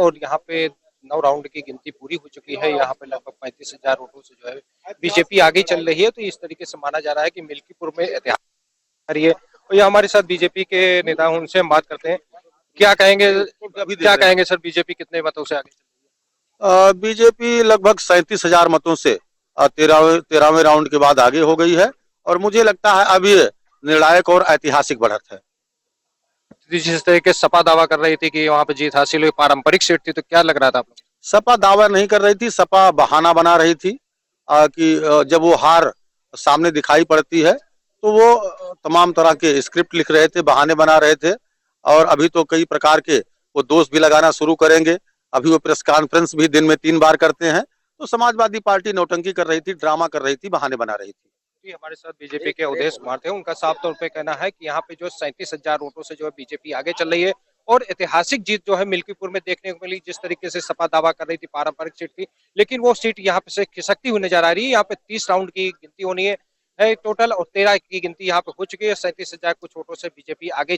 और यहाँ पे 9 राउंड की गिनती पूरी हो चुकी है। यहाँ पे लगभग 35,000 वोटों से जो है बीजेपी आगे चल रही है। तो इस तरीके से माना जा रहा है कि मिल्कीपुर में ऐतिहासिक रही है। और यहाँ हमारे साथ बीजेपी के नेता हैं, उनसे हम बात करते हैं। क्या कहेंगे सर, बीजेपी कितने मतों से आगे? बीजेपी लगभग 37,000 मतों से 13वें राउंड के बाद आगे हो गई है और मुझे लगता है अब ये निर्णायक और ऐतिहासिक बढ़त है। जिस तरीके से सपा दावा कर रही थी कि वहां पे जीत हासिल हुई, पारंपरिक सीट थी, तो क्या लग रहा था आप लोग? सपा दावा नहीं कर रही थी, सपा बहाना बना रही थी कि जब वो हार सामने दिखाई पड़ती है तो वो तमाम तरह के स्क्रिप्ट लिख रहे थे, बहाने बना रहे थे और अभी तो कई प्रकार के वो दोष भी लगाना शुरू करेंगे। अभी वो प्रेस कॉन्फ्रेंस भी दिन में 3 बार करते हैं। तो समाजवादी पार्टी नौटंकी कर रही थी, ड्रामा कर रही थी, बहाने बना रही थी। हमारे साथ बीजेपी के अवधेश कुमार थे। उनका साफ तौर पे कहना है कि यहाँ पे जो 37,000 वोटों से जो है बीजेपी आगे चल रही है और ऐतिहासिक जीत जो है मिल्कीपुर में देखने को मिली। जिस तरीके से सपा दावा कर रही थी पारंपरिक सीट थी, लेकिन वो सीट यहाँ पे से खिसकती हुई नजर आ रही है। यहाँ पे 30 राउंड की गिनती होनी है टोटल और 13 की गिनती यहाँ पे हो चुकी है। 37,000 कुछ वोटों से बीजेपी आगे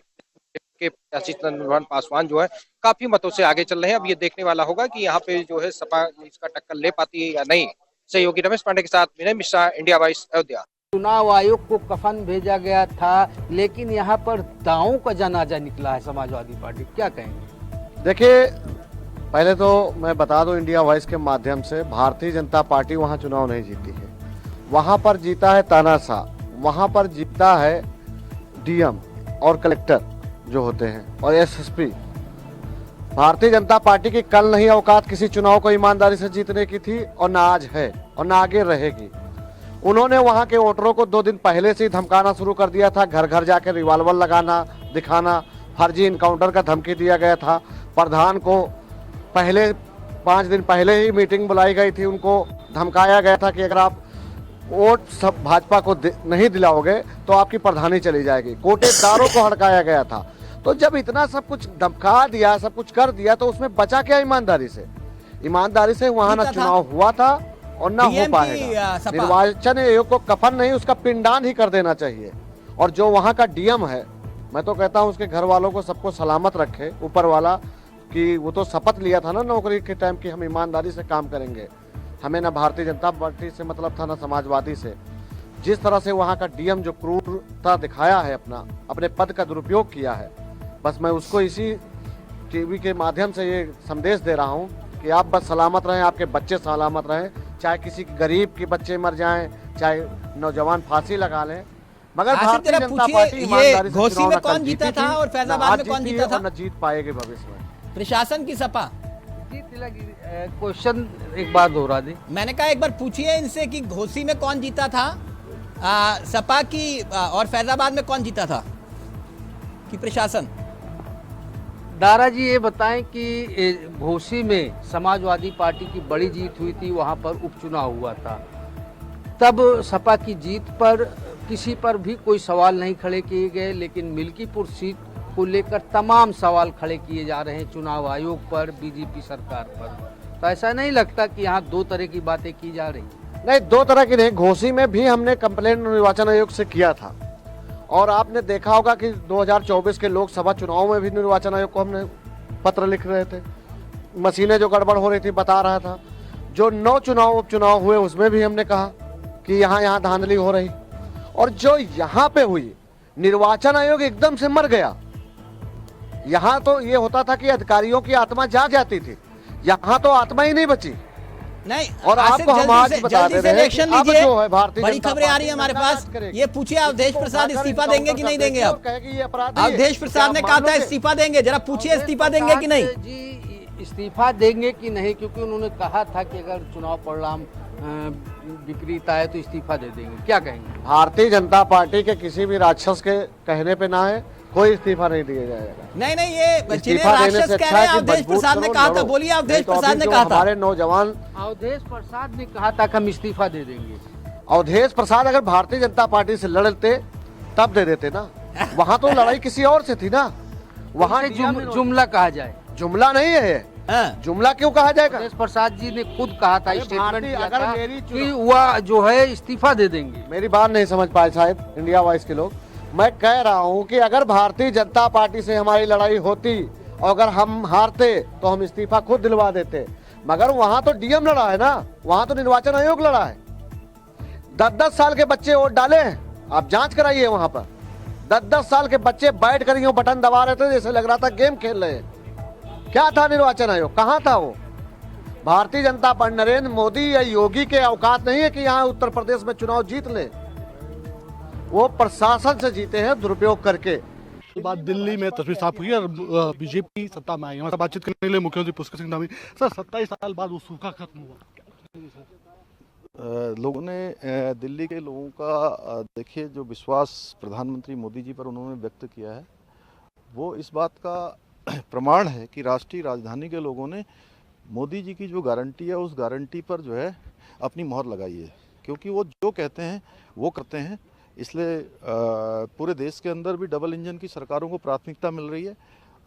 के चंद्रभान पासवान जो है काफी मतों से आगे चल रहे हैं। अब ये देखने वाला होगा कि यहाँ पे जो है सपा इसका टक्कर ले पाती है या नहीं। सहयोगी रमेश पांडे के साथ विनय मिश्रा, इंडिया वॉइस, अयोध्या। चुनाव आयोग को कफन भेजा गया था, लेकिन यहाँ पर दांवों का जनाजा निकला है समाजवादी पार्टी, क्या कहेंगे? देखिए, पहले तो मैं बता दूं इंडिया वॉइस के माध्यम से, भारतीय जनता पार्टी वहां चुनाव नहीं जीती है। वहां पर जीता है तानाशाह, वहां पर जीता है डीएम और कलेक्टर जो होते हैं और एसएसपी। भारतीय जनता पार्टी की कल नहीं औकात किसी चुनाव को ईमानदारी से जीतने की थी और ना आज है और ना आगे रहेगी। उन्होंने वहां के वोटरों को 2 दिन पहले से ही धमकाना शुरू कर दिया था। घर घर जाकर रिवॉल्वर लगाना, दिखाना, फर्जी इनकाउंटर का धमकी दिया गया था। प्रधान को पहले 5 दिन पहले ही मीटिंग बुलाई गई थी, उनको धमकाया गया था कि अगर आप वोट सब भाजपा को नहीं दिलाओगे तो आपकी प्रधानी चली जाएगी। कोटेदारों को हड़काया गया था। तो जब इतना सब कुछ धमका दिया, सब कुछ कर दिया, तो उसमें बचा क्या ईमानदारी से? ईमानदारी से वहां ना चुनाव हुआ था और ना हो पाएगा। निर्वाचन आयोग को कफन नहीं, उसका पिंडदान ही कर देना चाहिए। और जो वहां का डीएम है, मैं तो कहता हूं उसके घर वालों को सबको सलामत रखे ऊपर वाला, कि वो तो शपथ लिया था ना नौकरी के टाइम की हम ईमानदारी से काम करेंगे। हमें ना भारतीय जनता पार्टी से मतलब था ना समाजवादी से। जिस तरह से वहां का डीएम जो क्रूरता दिखाया है, अपने पद का दुरुपयोग किया है, बस मैं उसको इसी टीवी के माध्यम से ये संदेश दे रहा हूं कि आप बस सलामत रहें, आपके बच्चे सलामत रहें। चाहे किसी गरीब के बच्चे मर जाएं, चाहे नौजवान फांसी लगा लें, मगर भारतीय जनता पार्टी ईमानदारी से घोसी में कौन जीता था और फैजाबाद में कौन जीता था? न जीत पाएगी भविष्य में। प्रशासन की सपा क्वेश्चन एक बार दोहरा दी। मैंने कहा एक बार पूछिए इनसे कि घोसी में कौन जीता था, सपा की, और फैजाबाद में कौन जीता था कि प्रशासन? दारा जी ये बताएं कि घोसी में समाजवादी पार्टी की बड़ी जीत हुई थी, वहां पर उपचुनाव हुआ था। तब सपा की जीत पर किसी पर भी कोई सवाल नहीं खड़े किए गए, लेकिन मिल्कीपुर सीट को लेकर तमाम सवाल खड़े किए जा रहे हैं, चुनाव आयोग पर, बीजेपी सरकार पर। तो ऐसा नहीं लगता कि यहाँ 2 तरह की बातें की जा रही? नहीं, 2 तरह की नहीं। घोसी में भी हमने कंप्लेंट निर्वाचन आयोग से किया था और आपने देखा होगा कि 2024 के लोकसभा चुनाव में भी निर्वाचन आयोग को हमने पत्र लिख रहे थे। मशीनें जो गड़बड़ हो रही थी बता रहा था। जो 9 चुनाव उपचुनाव हुए उसमें भी हमने कहा कि यहाँ धांधली हो रही। और जो यहाँ पे हुई, निर्वाचन आयोग एकदम से मर गया। यहाँ तो ये होता था कि अधिकारियों की आत्मा जाग जाती थी, यहाँ तो आत्मा ही नहीं बची। नहीं, और आपको हम आज बता दे रहे हैं, अब जो है भारतीय बड़ी खबरें आ रही है हमारे पास। ये पूछिए अवधेश प्रसाद इस्तीफा देंगे कि नहीं देंगे? अब अवधेश प्रसाद ने कहा था इस्तीफा देंगे, जरा पूछिए इस्तीफा देंगे कि नहीं? जी इस्तीफा देंगे कि नहीं, क्योंकि उन्होंने कहा था कि अगर चुनाव परिणाम विपरीत आए तो इस्तीफा दे देंगे। क्या कहेंगे? भारतीय जनता पार्टी के किसी भी राक्षस के कहने पे ना है, कोई इस्तीफा नहीं दिया जाएगा। नहीं, ये राक्षस कह रहे हैं, अवधेश प्रसाद ने कहा था। बोलिए, अवधेश प्रसाद ने कहा था। हमारे नौजवान अवधेश प्रसाद ने कहा था कि हम इस्तीफा दे देंगे। अवधेश प्रसाद अगर भारतीय जनता पार्टी से लड़ते तब दे देते ना। वहाँ तो लड़ाई किसी और से थी ना। वहाँ जुमला कहा जाए, जुमला नहीं है। जुमला क्यों कहा जाएगा? अवधेश प्रसाद जी ने खुद कहा था, स्टेटमेंट दिया अगर था मेरी कि वह जो है इस्तीफा दे देंगे। मेरी बात नहीं समझ पाए शायद इंडिया वॉइस के लोग। मैं कह रहा हूं कि अगर भारतीय जनता पार्टी से हमारी लड़ाई होती और अगर हम हारते तो हम इस्तीफा खुद दिलवा देते। मगर वहां तो डीएम लड़ा है ना, वहां तो निर्वाचन आयोग लड़ा है। 10-10 साल के बच्चे वोट डाले हैं, आप जांच कराइए वहां पर। 10-10 साल के बच्चे बैठ कर यूं बटन दबा रहे थे जैसे लग रहा था गेम खेल रहे हैं। क्या था निर्वाचन आयोग, कहां था वो? भारतीय जनता पार्टी नरेंद्र मोदी या योगी के औकात नहीं है कि यहाँ उत्तर प्रदेश में चुनाव जीत ले। वो प्रशासन से जीते हैं दुरुपयोग करके। बात दिल्ली में तस्वीर साफ हुई और बीजेपी सत्ता में आई। हमारे साथ बातचीत करने के लिए मुख्यमंत्री पुष्कर सिंह धामी। सर, 27 साल बाद वो सूखा खत्म हुआ। लोगों ने दिल्ली के लोगों का देखिए जो विश्वास प्रधानमंत्री मोदी जी पर उन्होंने व्यक्त किया है, वो इस बात का प्रमाण है कि राष्ट्रीय राजधानी के लोगों ने मोदी जी की जो गारंटी है उस गारंटी पर जो है अपनी मोहर लगाई है। क्योंकि वो जो कहते हैं वो करते हैं। इसलिए पूरे देश के अंदर भी डबल इंजन की सरकारों को प्राथमिकता मिल रही है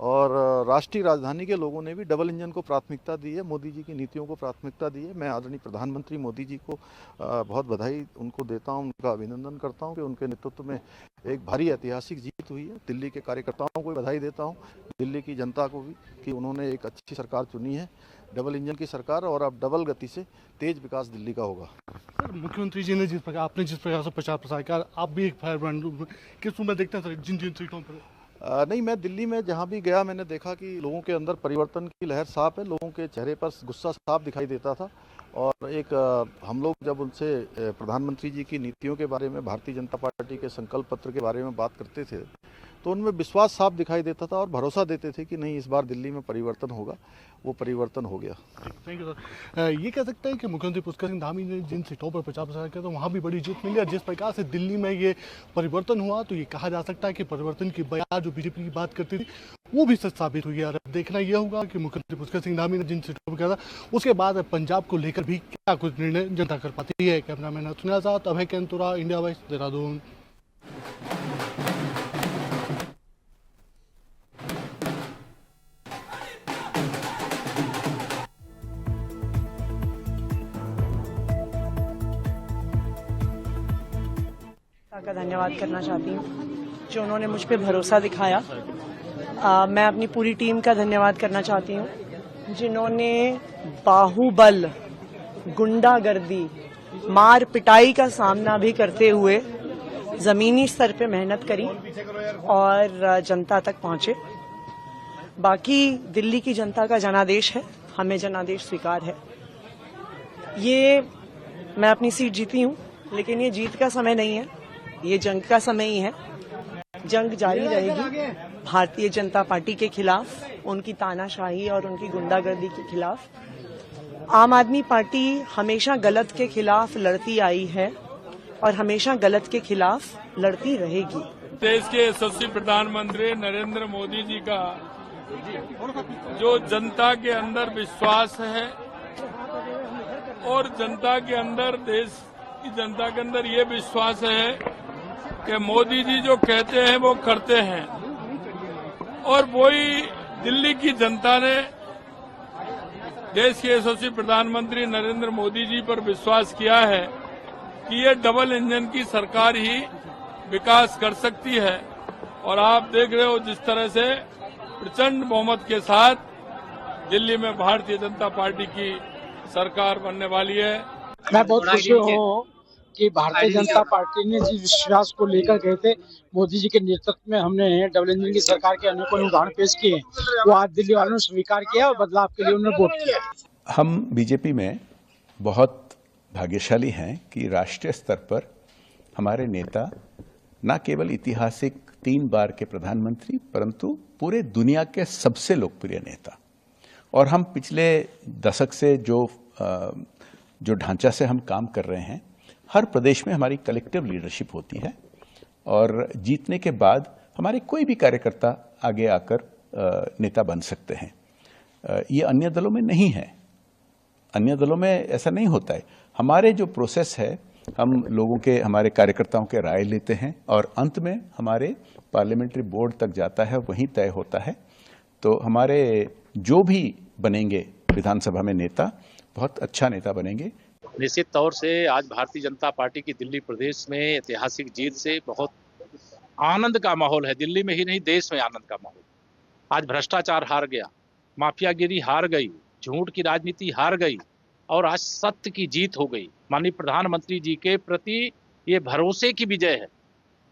और राष्ट्रीय राजधानी के लोगों ने भी डबल इंजन को प्राथमिकता दी है, मोदी जी की नीतियों को प्राथमिकता दी है। मैं आदरणीय प्रधानमंत्री मोदी जी को बहुत बधाई उनको देता हूं, उनका अभिनंदन करता हूं कि उनके नेतृत्व में एक भारी ऐतिहासिक जीत हुई है। दिल्ली के कार्यकर्ताओं को भी बधाई देता हूं, दिल्ली की जनता को भी, कि उन्होंने एक अच्छी सरकार चुनी है, डबल इंजन की सरकार, और अब डबल गति से तेज विकास दिल्ली का होगा। सर, मुख्यमंत्री जी ने आपने जिस प्रकार से प्रचार प्रसार किया, आप भी एक फायर ब्रांड किस में देखते हैं सर जिन जिन सीटों पर? नहीं, मैं दिल्ली में जहाँ भी गया मैंने देखा कि लोगों के अंदर परिवर्तन की लहर साफ है। लोगों के चेहरे पर गुस्सा साफ दिखाई देता था। और एक हम लोग जब उनसे प्रधानमंत्री जी की नीतियों के बारे में, भारतीय जनता पार्टी के संकल्प पत्र के बारे में बात करते थे, तो उनमें विश्वास साफ दिखाई देता था और भरोसा देते थे कि नहीं, इस बार दिल्ली में परिवर्तन होगा। वो परिवर्तन हो गया। Thank you sir. ये कह सकते हैं कि मुख्यमंत्री पुष्कर सिंह धामी ने जिन सीटों पर प्रचार प्रसार किया तो वहाँ भी बड़ी जीत मिली, और जिस प्रकार से दिल्ली में ये परिवर्तन हुआ तो ये कहा जा सकता है कि परिवर्तन की बयान जो बीजेपी की बात करती थी वो भी सच साबित हुई है। और देखना यह होगा कि मुख्यमंत्री पुष्कर सिंह धामी ने जिन सीटों पर किया था उसके बाद पंजाब को लेकर भी क्या कुछ निर्णय जनता कर पाती है। कैमरामैन सुनील साथ अभय कैंतुरा, इंडिया वॉइस, देहरादून। का धन्यवाद करना चाहती हूँ जो उन्होंने मुझ पे भरोसा दिखाया। मैं अपनी पूरी टीम का धन्यवाद करना चाहती हूँ जिन्होंने बाहुबल, गुंडागर्दी, मार पिटाई का सामना भी करते हुए जमीनी स्तर पे मेहनत करी और जनता तक पहुंचे। बाकी दिल्ली की जनता का जनादेश है, हमें जनादेश स्वीकार है। ये मैं अपनी सीट जीती हूँ, लेकिन ये जीत का समय नहीं है, ये जंग का समय ही है। जंग जारी रहेगी भारतीय जनता पार्टी के खिलाफ, उनकी तानाशाही और उनकी गुंडागर्दी के खिलाफ। आम आदमी पार्टी हमेशा गलत के खिलाफ लड़ती आई है और हमेशा गलत के खिलाफ लड़ती रहेगी। देश के यशस्वी प्रधानमंत्री नरेंद्र मोदी जी का जो जनता के अंदर विश्वास है और जनता के अंदर, देश की जनता के अंदर ये विश्वास है कि मोदी जी जो कहते हैं वो करते हैं, और वही दिल्ली की जनता ने देश के यशस्वी प्रधानमंत्री नरेंद्र मोदी जी पर विश्वास किया है कि ये डबल इंजन की सरकार ही विकास कर सकती है। और आप देख रहे हो जिस तरह से प्रचंड बहुमत के साथ दिल्ली में भारतीय जनता पार्टी की सरकार बनने वाली है। मैं बहुत खुश हूँ कि भारतीय जनता पार्टी ने जिस विश्वास को लेकर गए थे, मोदी जी के नेतृत्व में हमने डबल इंजन की सरकार के अनेकों उदाहरण पेश किए, वो आज दिल्ली वालों ने स्वीकार किया और बदलाव के लिए उन्होंने वोट किया। हम बीजेपी में बहुत भाग्यशाली हैं कि राष्ट्रीय स्तर पर हमारे नेता न केवल ऐतिहासिक 3 बार के प्रधानमंत्री, परंतु पूरे दुनिया के सबसे लोकप्रिय नेता। और हम पिछले दशक से जो ढांचा से हम काम कर रहे हैं, हर प्रदेश में हमारी कलेक्टिव लीडरशिप होती है और जीतने के बाद हमारे कोई भी कार्यकर्ता आगे आकर नेता बन सकते हैं। ये अन्य दलों में नहीं है, अन्य दलों में ऐसा नहीं होता है। हमारे जो प्रोसेस है, हम लोगों के, हमारे कार्यकर्ताओं के राय लेते हैं और अंत में हमारे पार्लियामेंट्री बोर्ड तक जाता है, वहीं तय होता है। तो हमारे जो भी बनेंगे विधानसभा में नेता, बहुत अच्छा नेता बनेंगे। निश्चित तौर से आज भारतीय जनता पार्टी की दिल्ली प्रदेश में ऐतिहासिक जीत से बहुत आनंद का माहौल है। दिल्ली में ही नहीं, देश में आनंद का माहौल। आज भ्रष्टाचार हार गया, माफियागिरी हार गई, झूठ की राजनीति हार गई और आज सत्य की जीत हो गई। माननीय प्रधानमंत्री जी के प्रति ये भरोसे की विजय है।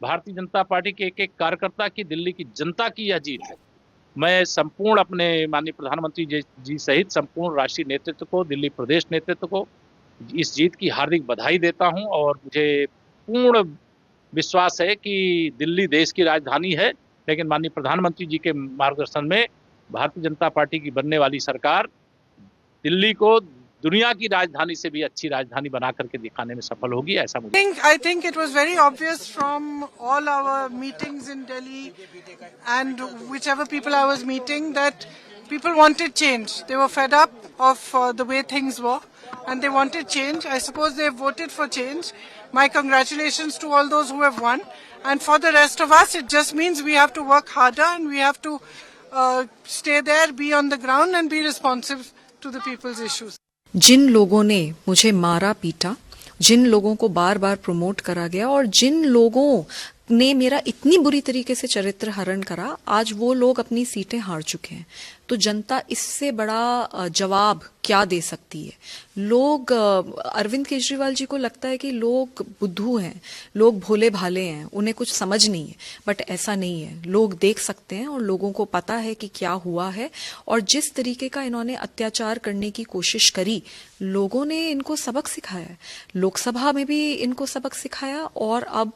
भारतीय जनता पार्टी के एक एक कार्यकर्ता की, दिल्ली की जनता की यह जीत है। मैं संपूर्ण अपने माननीय प्रधानमंत्री जी सहित संपूर्ण राष्ट्रीय नेतृत्व को, दिल्ली प्रदेश नेतृत्व को इस जीत की हार्दिक बधाई देता हूं और मुझे पूर्ण विश्वास है कि दिल्ली देश की राजधानी है, लेकिन माननीय प्रधानमंत्री जी के मार्गदर्शन में भारतीय जनता पार्टी की बनने वाली सरकार दिल्ली को दुनिया की राजधानी से भी अच्छी राजधानी बना करके दिखाने में सफल होगी, ऐसा मुझे। I think it was very obvious from all our meetings in Delhi and whichever people I was meeting that people wanted change. They were fed up of the way things were and they wanted change. I suppose they voted for change. My congratulations to all those who have won. And for the rest of us, it just means we have to work harder and we have to stay there, be on the ground and be responsive to the people's issues. जिन लोगों ने मुझे मारा पीटा, जिन लोगों को बार बार promote करा गया और जिन लोगों ने मेरा इतनी बुरी तरीके से चरित्र हरण करा, आज वो लोग अपनी सीटें हार चुके हैं। तो जनता इससे बड़ा जवाब क्या दे सकती है? लोग, अरविंद केजरीवाल जी को लगता है कि लोग बुद्धू हैं, लोग भोले भाले हैं, उन्हें कुछ समझ नहीं है, बट ऐसा नहीं है। लोग देख सकते हैं और लोगों को पता है कि क्या हुआ है और जिस तरीके का इन्होंने अत्याचार करने की कोशिश करी, लोगों ने इनको सबक सिखाया है। लोकसभा में भी इनको सबक सिखाया और अब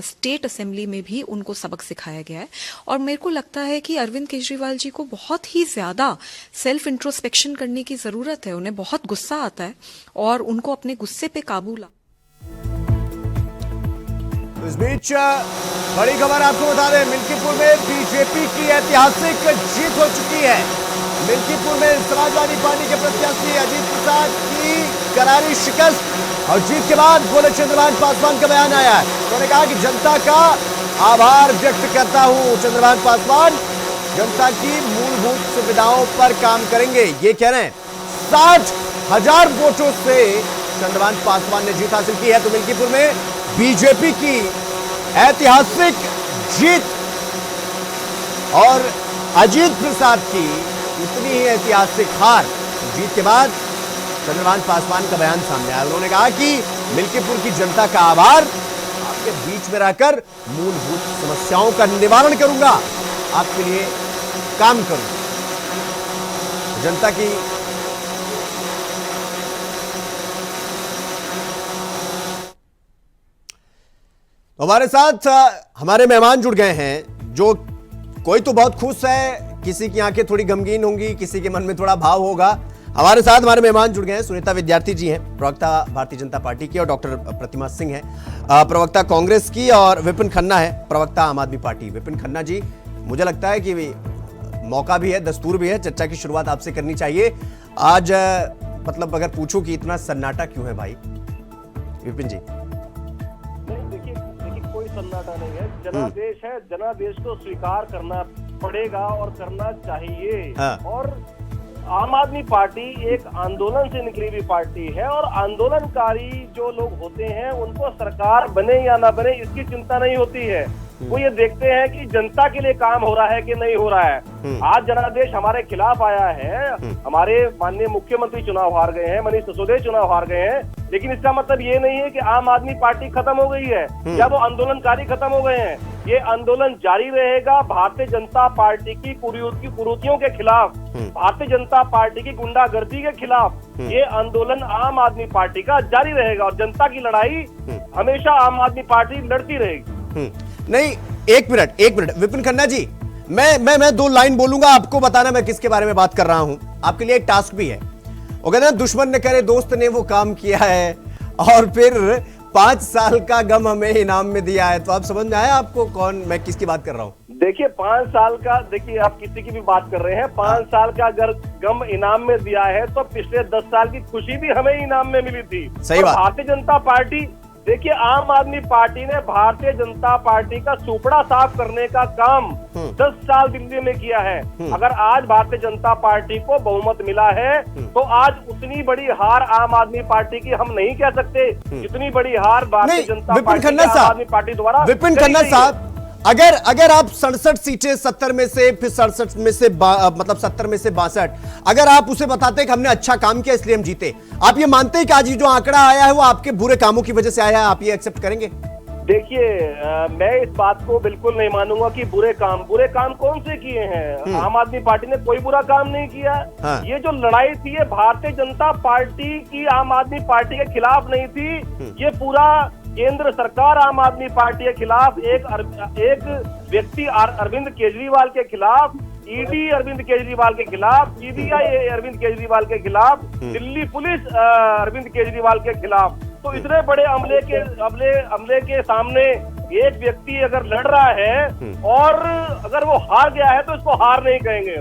स्टेट असेंबली में भी उनको सबक सिखाया गया है। और मेरे को लगता है कि अरविंद केजरीवाल जी को बहुत ही ज्यादा सेल्फ इंट्रोस्पेक्शन करने की जरूरत है। उन्हें बहुत गुस्सा आता है और उनको अपने गुस्से पे काबू ला। इस बीच बड़ी खबर आपको बता दें, मिल्कीपुर में बीजेपी की ऐतिहासिक जीत हो चुकी है। मिल्कीपुर में समाजवादी पार्टी के प्रत्याशी अजीत प्रसाद की करारी शिकस्त और जीत के बाद बोले चंद्रभान पासवान का बयान आया है। उन्होंने कहा कि जनता का आभार व्यक्त करता हूं। चंद्रभान पासवान जनता की मूलभूत सुविधाओं पर काम करेंगे, ये कह रहे हैं। 60,000 वोटों से चंद्रभान पासवान ने जीत हासिल की है। तो मिल्कीपुर में बीजेपी की ऐतिहासिक जीत और अजीत प्रसाद की इतनी ही ऐतिहासिक हार। जीत के बाद चंद्रभान पासवान का बयान सामने आया। उन्होंने कहा कि मिल्कीपुर की जनता का आभार, आपके बीच में रहकर मूलभूत समस्याओं का निवारण करूंगा, आपके लिए काम करूंगा। जनता की हमारे साथ हमारे मेहमान जुड़ गए हैं, जो कोई तो बहुत खुश है, किसी की आंखें थोड़ी गमगीन होंगी, किसी के मन में थोड़ा भाव होगा। हमारे साथ हमारे मेहमान जुड़ गए हैं। सुनीता विद्यार्थी जी हैं, प्रवक्ता भारतीय जनता पार्टी की, और डॉक्टर प्रतिमा सिंह हैं, प्रवक्ता कांग्रेस की, और विपिन खन्ना है, प्रवक्ता आम आदमी पार्टी। विपिन खन्ना जी, मुझे लगता है कि मौका भी है, दस्तूर भी है, चर्चा की शुरुआत आपसे करनी चाहिए। आज मतलब अगर पूछूं कि इतना सन्नाटा क्यों है भाई? विपिन जी। देखिए कोई सन्नाटा नहीं है, जनादेश है, जनादेश को स्वीकार करना पड़ेगा और करना चाहिए। और आम आदमी पार्टी एक आंदोलन से निकली हुई पार्टी है और आंदोलनकारी जो लोग होते हैं उनको सरकार बने या ना बने इसकी चिंता नहीं होती है। वो ये देखते हैं कि जनता के लिए काम हो रहा है कि नहीं हो रहा है। आज जनादेश हमारे खिलाफ आया है, हमारे माननीय मुख्यमंत्री चुनाव हार गए हैं, मनीष सिसोदिया चुनाव हार गए हैं, लेकिन इसका मतलब ये नहीं है कि आम आदमी पार्टी खत्म हो गई है या वो आंदोलनकारी खत्म हो गए हैं। ये आंदोलन जारी रहेगा भारतीय जनता पार्टी की कुरीतियों के खिलाफ, भारतीय जनता पार्टी की गुंडागर्दी के खिलाफ ये आंदोलन आम आदमी पार्टी का जारी रहेगा और जनता की लड़ाई हमेशा आम आदमी पार्टी लड़ती रहेगी। नहीं, एक मिनट विपिन खन्ना जी, मैं 2 लाइन बोलूंगा, आपको बताना मैं किसके बारे में बात कर रहा हूं। आपके लिए एक टास्क भी है। वो कहते हैं दुश्मन ने करे दोस्त ने वो काम किया है और फिर 5 साल का गम हमें इनाम में दिया है। तो आप समझ में आया आपको कौन मैं किसकी बात कर रहा हूँ? देखिए 5 साल का, देखिए आप किसी की भी बात कर रहे हैं, 5 साल का अगर गम इनाम में दिया है तो पिछले 10 साल की खुशी भी हमें इनाम में मिली थी। सही बात। भारतीय जनता पार्टी, देखिए आम आदमी पार्टी ने भारतीय जनता पार्टी का सुपड़ा साफ करने का काम 10 साल दिल्ली में किया है। अगर आज भारतीय जनता पार्टी को बहुमत मिला है तो आज उतनी बड़ी हार आम आदमी पार्टी की हम नहीं कह सकते जितनी बड़ी हार भारतीय जनता पार्टी आम आदमी पार्टी द्वारा। विपिन खन्ना साहब, अगर अगर आप 67 सीटें 70 में से, फिर 67 में से मतलब 70 में से 62, अगर आप उसे बताते कि हमने अच्छा काम किया इसलिए हम जीते, आप ये मानते हैं कि आज ये जो आंकड़ा आया है वो आपके बुरे कामों की वजह से आया है? आप ये एक्सेप्ट करेंगे? देखिए, मैं इस बात को बिल्कुल नहीं मानूंगा कि बुरे काम कौन से किए हैं। आम आदमी पार्टी ने कोई बुरा काम नहीं किया। हाँ। ये जो लड़ाई थी ये भारतीय जनता पार्टी की आम आदमी पार्टी के खिलाफ नहीं थी। ये पूरा केंद्र सरकार आम आदमी पार्टी के खिलाफ, एक व्यक्ति अरविंद केजरीवाल के खिलाफ, ईडी अरविंद केजरीवाल के खिलाफ, सीबीआई अरविंद केजरीवाल के खिलाफ, दिल्ली पुलिस अरविंद केजरीवाल के खिलाफ। तो इतने बड़े हमले के सामने एक व्यक्ति अगर लड़ रहा है और अगर वो हार गया है तो इसको हार नहीं कहेंगे।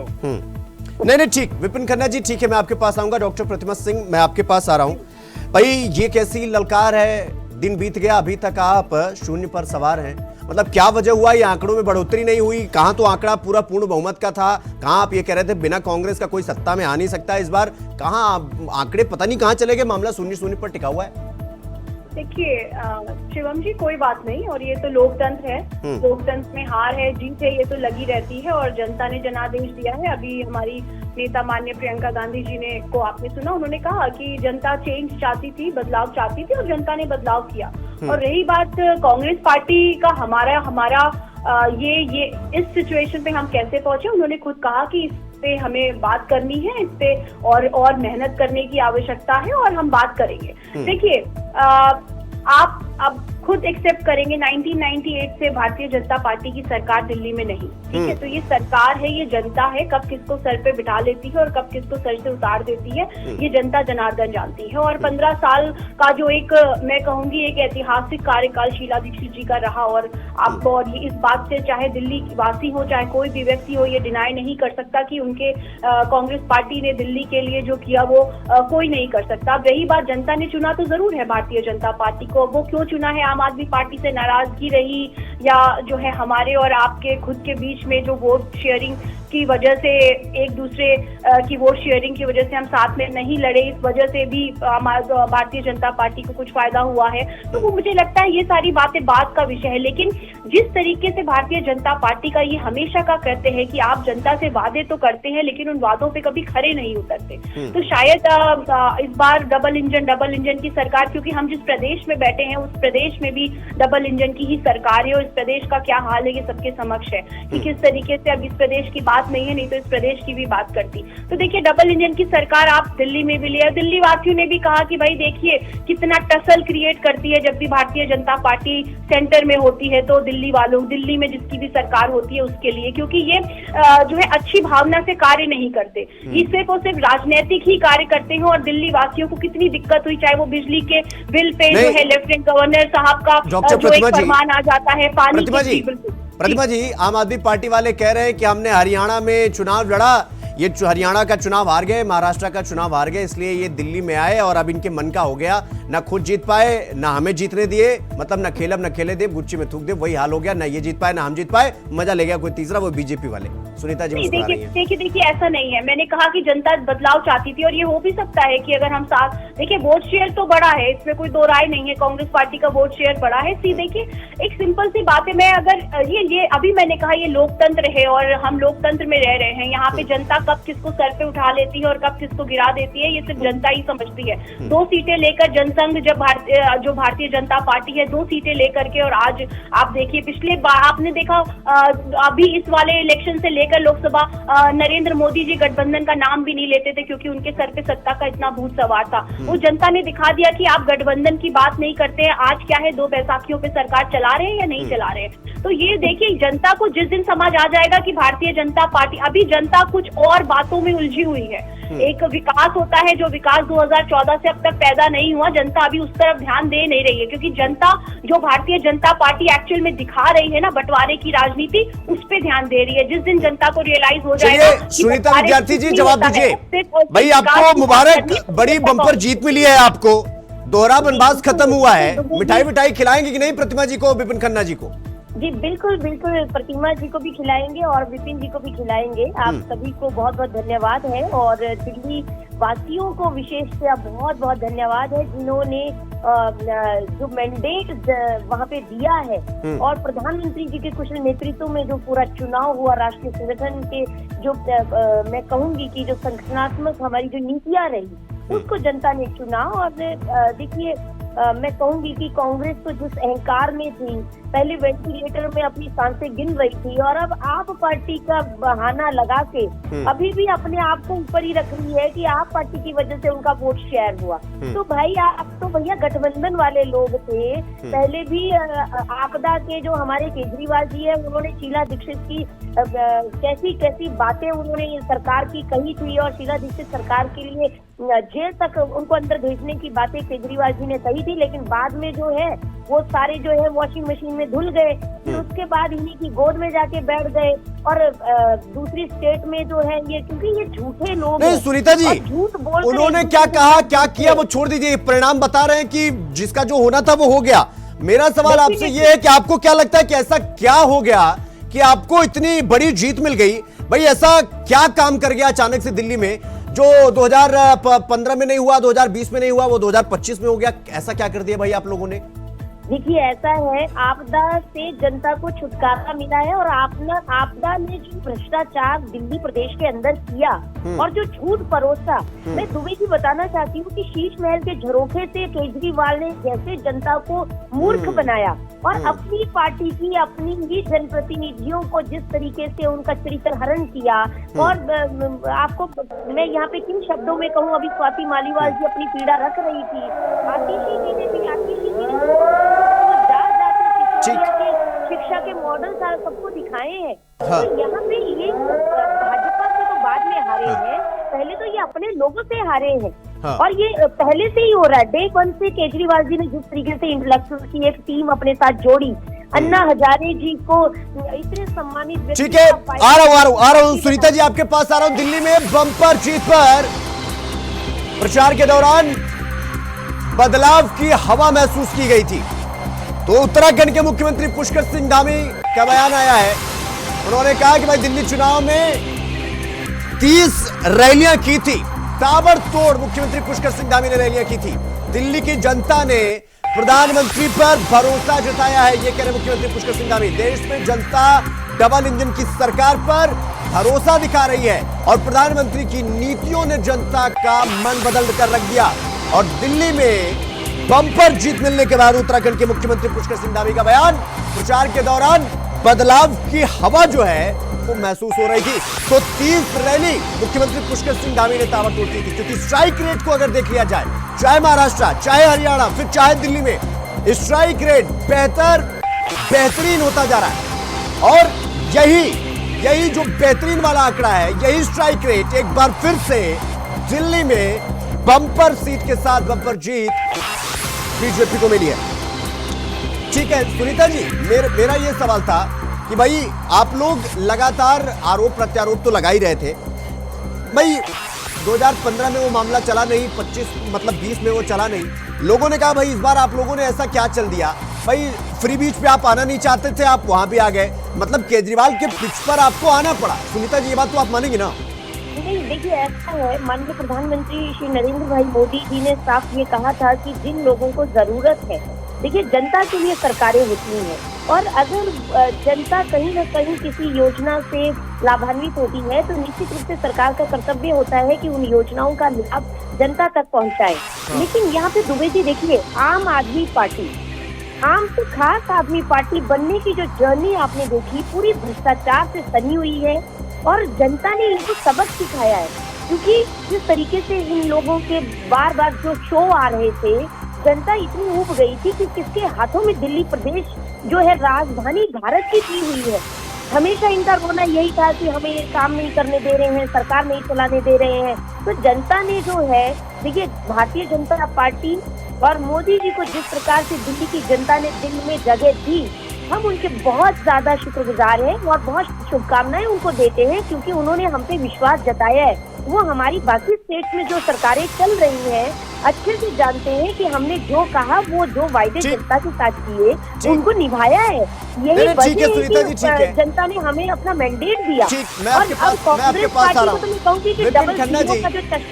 नहीं, ठीक, विपिन खन्ना जी, ठीक है, मैं आपके पास आऊंगा। डॉक्टर प्रतिमा सिंह, मैं आपके पास आ रहा हूं। भाई, ये कैसी ललकार है? दिन बीत गया, अभी तक आप शून्य पर सवार हैं। मतलब क्या वजह हुआ ये आंकड़ों में बढ़ोतरी नहीं हुई? कहां तो आंकड़ा पूरा पूर्ण बहुमत का था, कहां आप ये कह रहे थे बिना कांग्रेस का कोई सत्ता में आ नहीं सकता इस बार, कहां आंकड़े पता नहीं कहां चले गए, मामला शून्य पर टिका हुआ है। देखिए शिवम जी, कोई बात नहीं, और ये तो लोकतंत्र है, लोकतंत्र में हार है जीत है ये तो लगी रहती है, और जनता ने जनादेश दिया है। अभी हमारी नेता माननीय प्रियंका गांधी जी ने को आपने सुना, उन्होंने कहा कि जनता चेंज चाहती थी, बदलाव चाहती थी, और जनता ने बदलाव किया। और रही बात कांग्रेस पार्टी का, हमारा ये इस सिचुएशन पे हम कैसे पहुंचे, उन्होंने खुद कहा कि इस पे हमें बात करनी है, इस पे और मेहनत करने की आवश्यकता है, और हम बात करेंगे। देखिए, आप अब खुद एक्सेप्ट करेंगे 1998 से भारतीय जनता पार्टी की सरकार दिल्ली में नहीं, ठीक है? तो ये सरकार है, ये जनता है, कब किसको सर पे बिठा लेती है और कब किसको सर से उतार देती है ये जनता जनार्दन जानती है। और 15 साल का जो एक, मैं कहूंगी, एक ऐतिहासिक कार्यकाल शीला दीक्षित जी का रहा, और आपको, और ये इस बात से चाहे दिल्ली वासी हो चाहे कोई भी व्यक्ति हो, ये डिनाई नहीं कर सकता कि उनके कांग्रेस पार्टी ने दिल्ली के लिए जो किया वो कोई नहीं कर सकता। अब रही बात, जनता ने चुना तो जरूर है भारतीय जनता पार्टी को, वो क्यों चुना है? आम आदमी पार्टी से नाराजगी रही, या जो है हमारे और आपके खुद के बीच में जो वोट शेयरिंग की वजह से, एक दूसरे की वोट शेयरिंग की वजह से हम साथ में नहीं लड़े, इस वजह से भी भारतीय जनता पार्टी को कुछ फायदा हुआ है। तो वो मुझे लगता है ये सारी बातें बात का विषय है। लेकिन जिस तरीके से भारतीय जनता पार्टी का ये हमेशा का करते हैं कि आप जनता से वादे तो करते हैं लेकिन उन वादों पे कभी खरे नहीं उतरते, तो शायद इस बार डबल इंजन की सरकार, क्योंकि हम जिस प्रदेश में बैठे हैं उस प्रदेश में भी डबल इंजन की ही सरकार है, और इस प्रदेश का क्या हाल है ये सबके समक्ष है कि किस तरीके से, अब इस प्रदेश की बात नहीं है, नहीं तो इस प्रदेश की भी बात करती। तो देखिए, डबल इंजन की सरकार आप दिल्ली में भी लिया, दिल्ली वासियों ने भी कहा कि भाई देखिए कितना टसल क्रिएट करती है जब भी भारतीय जनता पार्टी सेंटर में होती है, तो दिल्ली में जिसकी भी सरकार होती है उसके लिए, क्योंकि ये जो है अच्छी भावना से कार्य नहीं करते, ये सिर्फ और सिर्फ राजनीतिक ही कार्य करते हैं। और दिल्ली वासियों को कितनी दिक्कत हुई, चाहे वो बिजली के बिल पे जो है लेफ्टिनेंट गवर्नर साहब का जो एक फरमान आ जाता है, पानी के बिल। प्रतिमा जी, आम आदमी पार्टी वाले कह रहे हैं कि हमने हरियाणा में चुनाव लड़ा, ये हरियाणा का चुनाव हार गए, महाराष्ट्र का चुनाव हार गए, इसलिए ये दिल्ली में आए और अब इनके मन का हो गया, ना खुद जीत पाए ना हमें जीतने दिए, मतलब ना खेल अब ना खेले दे, गुच्ची में थूक दे, वही हाल हो गया, ना ये जीत पाए ना हम जीत पाए, मजा ले गया कोई तीसरा, वो बीजेपी वाले। सुनीता जी, देखिए ऐसा नहीं है, मैंने कहा कि जनता बदलाव चाहती थी, और ये हो भी सकता है कि अगर हम साथ, देखिए वोट शेयर तो बड़ा है, इसमें कोई दो राय नहीं है, कांग्रेस पार्टी का वोट शेयर बड़ा है। देखिए एक सिंपल सी बात है, मैं अगर ये अभी मैंने कहा ये लोकतंत्र है और हम लोकतंत्र में रह रहे हैं, यहाँ पे जनता कब किसको सर पे उठा लेती है और कब किसको गिरा देती है ये सिर्फ जनता ही समझती है। 2 सीटें लेकर जनसंघ जो भारतीय जनता पार्टी है 2 सीटें लेकर के, और आज आप देखिए पिछले बार आपने देखा अभी इस वाले इलेक्शन से लेकर लोकसभा नरेंद्र मोदी जी गठबंधन का नाम भी नहीं लेते थे क्योंकि उनके सर पे सत्ता का इतना भूत सवार था। वो जनता ने दिखा दिया कि आप गठबंधन की बात नहीं करते हैं। आज क्या है, 2 बैसाखियों पे सरकार चला रहे हैं या नहीं चला रहे हैं। तो ये देखिए जनता को जिस दिन समझ आ जाएगा कि भारतीय जनता पार्टी, अभी जनता कुछ और बातों में उलझी हुई है। एक विकास होता है जो विकास 2014 से अब तक पैदा नहीं हुआ, जनता अभी उस तरफ ध्यान दे नहीं रही है क्योंकि जनता जो भारतीय जनता पार्टी एक्चुअल में दिखा रही है ना बंटवारे की राजनीति, उस पे ध्यान दे रही है। जिस दिन जनता को रियलाइज हो जाएगा। सुनीता विद्यार्थी जी जवाब दीजिए भाई, आपको मुबारक, बड़ी बम्पर जीत मिली है आपको, दोहरा बनवास खत्म हुआ है, मिठाई खिलाएंगे कि नहीं प्रतिमा जी को, विपिन खन्ना जी को? जी बिल्कुल बिल्कुल, प्रतिमा जी को भी खिलाएंगे और विपिन जी को भी खिलाएंगे। आप सभी को बहुत बहुत धन्यवाद है और दिल्ली वासियों को विशेषतः बहुत बहुत धन्यवाद है जिन्होंने जो मैंडेट वहाँ पे दिया है और प्रधानमंत्री जी के कुशल नेतृत्व में जो पूरा चुनाव हुआ, राष्ट्रीय संगठन के जो मैं कहूँगी कि जो संगठनात्मक हमारी जो नीतियाँ रही उसको जनता ने चुना। और देखिए मैं कहूंगी कि कांग्रेस तो जिस अहंकार में थी, पहले वेंटिलेटर में अपनी सांसें गिन रही थी और अब आप पार्टी का बहाना लगा के अभी भी अपने आप को ऊपर ही रख रही है कि आप पार्टी की वजह से उनका वोट शेयर हुआ। तो भाई आप तो भैया गठबंधन वाले लोग थे। पहले भी आपदा के जो हमारे केजरीवाल जी है उन्होंने शीला दीक्षित की कैसी कैसी बातें उन्होंने सरकार की कही थी और शीला दीक्षित सरकार के लिए जेल तक उनको अंदर भेजने की बातें केजरीवाल जी ने कही थी, लेकिन बाद में जो है वो सारे जो है वॉशिंग मशीन में धुल गए। फिर उसके बाद इन्हीं की गोद में जाके बैठ गए और दूसरी स्टेट में जो है ये, क्योंकि ये झूठे लोग नहीं सुनीता जी, झूठ बोल उन्होंने क्या कहा क्या किया वो छोड़ दीजिए, परिणाम बता रहे हैं कि जिसका जो होना था वो हो गया। मेरा सवाल आपसे ये है कि आपको क्या लगता है कि ऐसा क्या हो गया कि आपको इतनी बड़ी जीत मिल गई? भाई ऐसा क्या काम कर गया अचानक से दिल्ली में जो 2015 में नहीं हुआ, 2020 में नहीं हुआ, वो 2025 में हो गया? ऐसा क्या कर दिया भाई आप लोगों ने? देखिए ऐसा है, आपदा से जनता को छुटकारा मिला है और आपदा ने जो भ्रष्टाचार दिल्ली प्रदेश के अंदर किया और जो झूठ परोसा, मैं दुबे जी बताना चाहती हूँ कि शीश महल के झरोखे से केजरीवाल ने जैसे जनता को मूर्ख बनाया और अपनी पार्टी की अपनी ही जनप्रतिनिधियों को जिस तरीके से उनका चरित्र हरण किया। और आपको मैं यहाँ पे किन शब्दों में कहूँ, अभी स्वाति मालीवाल जी अपनी पीड़ा रख रही थी, आतिशी जी ने शिक्षा के मॉडल सबको दिखाए हैं। हाँ। तो यहाँ पे ये भाजपा से तो बाद में हारे हैं, पहले तो ये अपने लोगों से हारे हैं। हाँ। और ये पहले से ही हो रहा है, डे वन से केजरीवाल जी ने जिस तरीके से इंटेलेक्चुअल की एक टीम अपने साथ जोड़ी, अन्ना हजारे जी को इतने सम्मानित। ठीक है, आ रहा हूँ सुनीता जी आपके पास आ रहा हूँ। दिल्ली में बम्पर जीत पर प्रचार के दौरान बदलाव की हवा महसूस की गई थी, तो उत्तराखंड के मुख्यमंत्री पुष्कर सिंह धामी का बयान आया है। उन्होंने कहा कि भाई दिल्ली चुनाव में 30 रैलियां की थी, ताबड़तोड़ मुख्यमंत्री पुष्कर सिंह धामी ने रैलियां की थी। दिल्ली की जनता ने प्रधानमंत्री पर भरोसा जताया है, ये कह रहे मुख्यमंत्री पुष्कर सिंह धामी। देश में जनता डबल इंजन की सरकार पर भरोसा दिखा रही है और प्रधानमंत्री की नीतियों ने जनता का मन बदल कर रख दिया। और दिल्ली में बम्पर जीत मिलने के बाद उत्तराखंड के मुख्यमंत्री पुष्कर सिंह धामी का बयान, प्रचार के दौरान बदलाव की हवा जो है वो महसूस हो रही थी। तो 30 रैली मुख्यमंत्री पुष्कर सिंह धामी ने ताबड़तोड़ की थी, क्योंकि स्ट्राइक रेट को अगर देख लिया जाए, चाहे महाराष्ट्र, चाहे हरियाणा, फिर चाहे दिल्ली में, स्ट्राइक रेट बेहतरीन होता जा रहा है। और यही जो बेहतरीन वाला आंकड़ा है, यही स्ट्राइक रेट एक बार फिर से दिल्ली में बम्पर सीट के साथ बम्पर जीत बीजेपी को मिली है। ठीक है सुनीता जी, मेरा ये सवाल था कि भाई आप लोग लगातार आरोप प्रत्यारोप तो लगा ही रहे थे। भाई 2015 में वो मामला चला नहीं, 20 में वो चला नहीं। लोगों ने कहा भाई इस बार आप लोगों ने ऐसा क्या चल दिया, भाई फ्री बीच पे आप आना नहीं चाहते थे, आप वहां भी आ गए, मतलब केजरीवाल के पिच पर आपको आना पड़ा। सुनीता जी ये बात तो आप मानेंगे ना? नहीं देखिए ऐसा है, माननीय प्रधानमंत्री श्री नरेंद्र भाई मोदी जी ने साफ ये कहा था कि जिन लोगों को जरूरत है, देखिए जनता के लिए सरकारें होती हैं और अगर जनता कहीं न कहीं किसी योजना से लाभान्वित होती है तो निश्चित रूप से सरकार का कर्तव्य होता है कि उन योजनाओं का लाभ जनता तक पहुंचाए। लेकिन यहाँ पे दुबे जी देखिए, आम आदमी पार्टी, आम से खास आदमी पार्टी बनने की जो जर्नी आपने देखी पूरी भ्रष्टाचार से सनी हुई है और जनता ने इनको सबक सिखाया है। क्योंकि जिस तरीके से इन लोगों के बार बार जो शो आ रहे थे, जनता इतनी ऊब गई थी कि किसके हाथों में दिल्ली प्रदेश जो है राजधानी भारत की हुई है। हमेशा इनका रोना यही था कि हमें ये काम नहीं करने दे रहे हैं, सरकार नहीं चलाने दे रहे हैं। तो जनता ने जो है, देखिए भारतीय जनता पार्टी और मोदी जी को जिस प्रकार से दिल्ली की जनता ने दिल में जगह दी, हम उनके बहुत ज्यादा शुक्रगुजार हैं और बहुत शुभकामनाएं उनको देते हैं, क्योंकि उन्होंने हम पे विश्वास जताया है। वो हमारी बाकी स्टेट में जो सरकारें चल रही हैं अच्छे से जानते हैं कि हमने जो कहा, वो जो वायदे जनता के साथ किए उनको निभाया है। यही वजह है कि जनता ने हमें अपना मैंडेट दिया। मैं आपके पास आ रहा हूँ।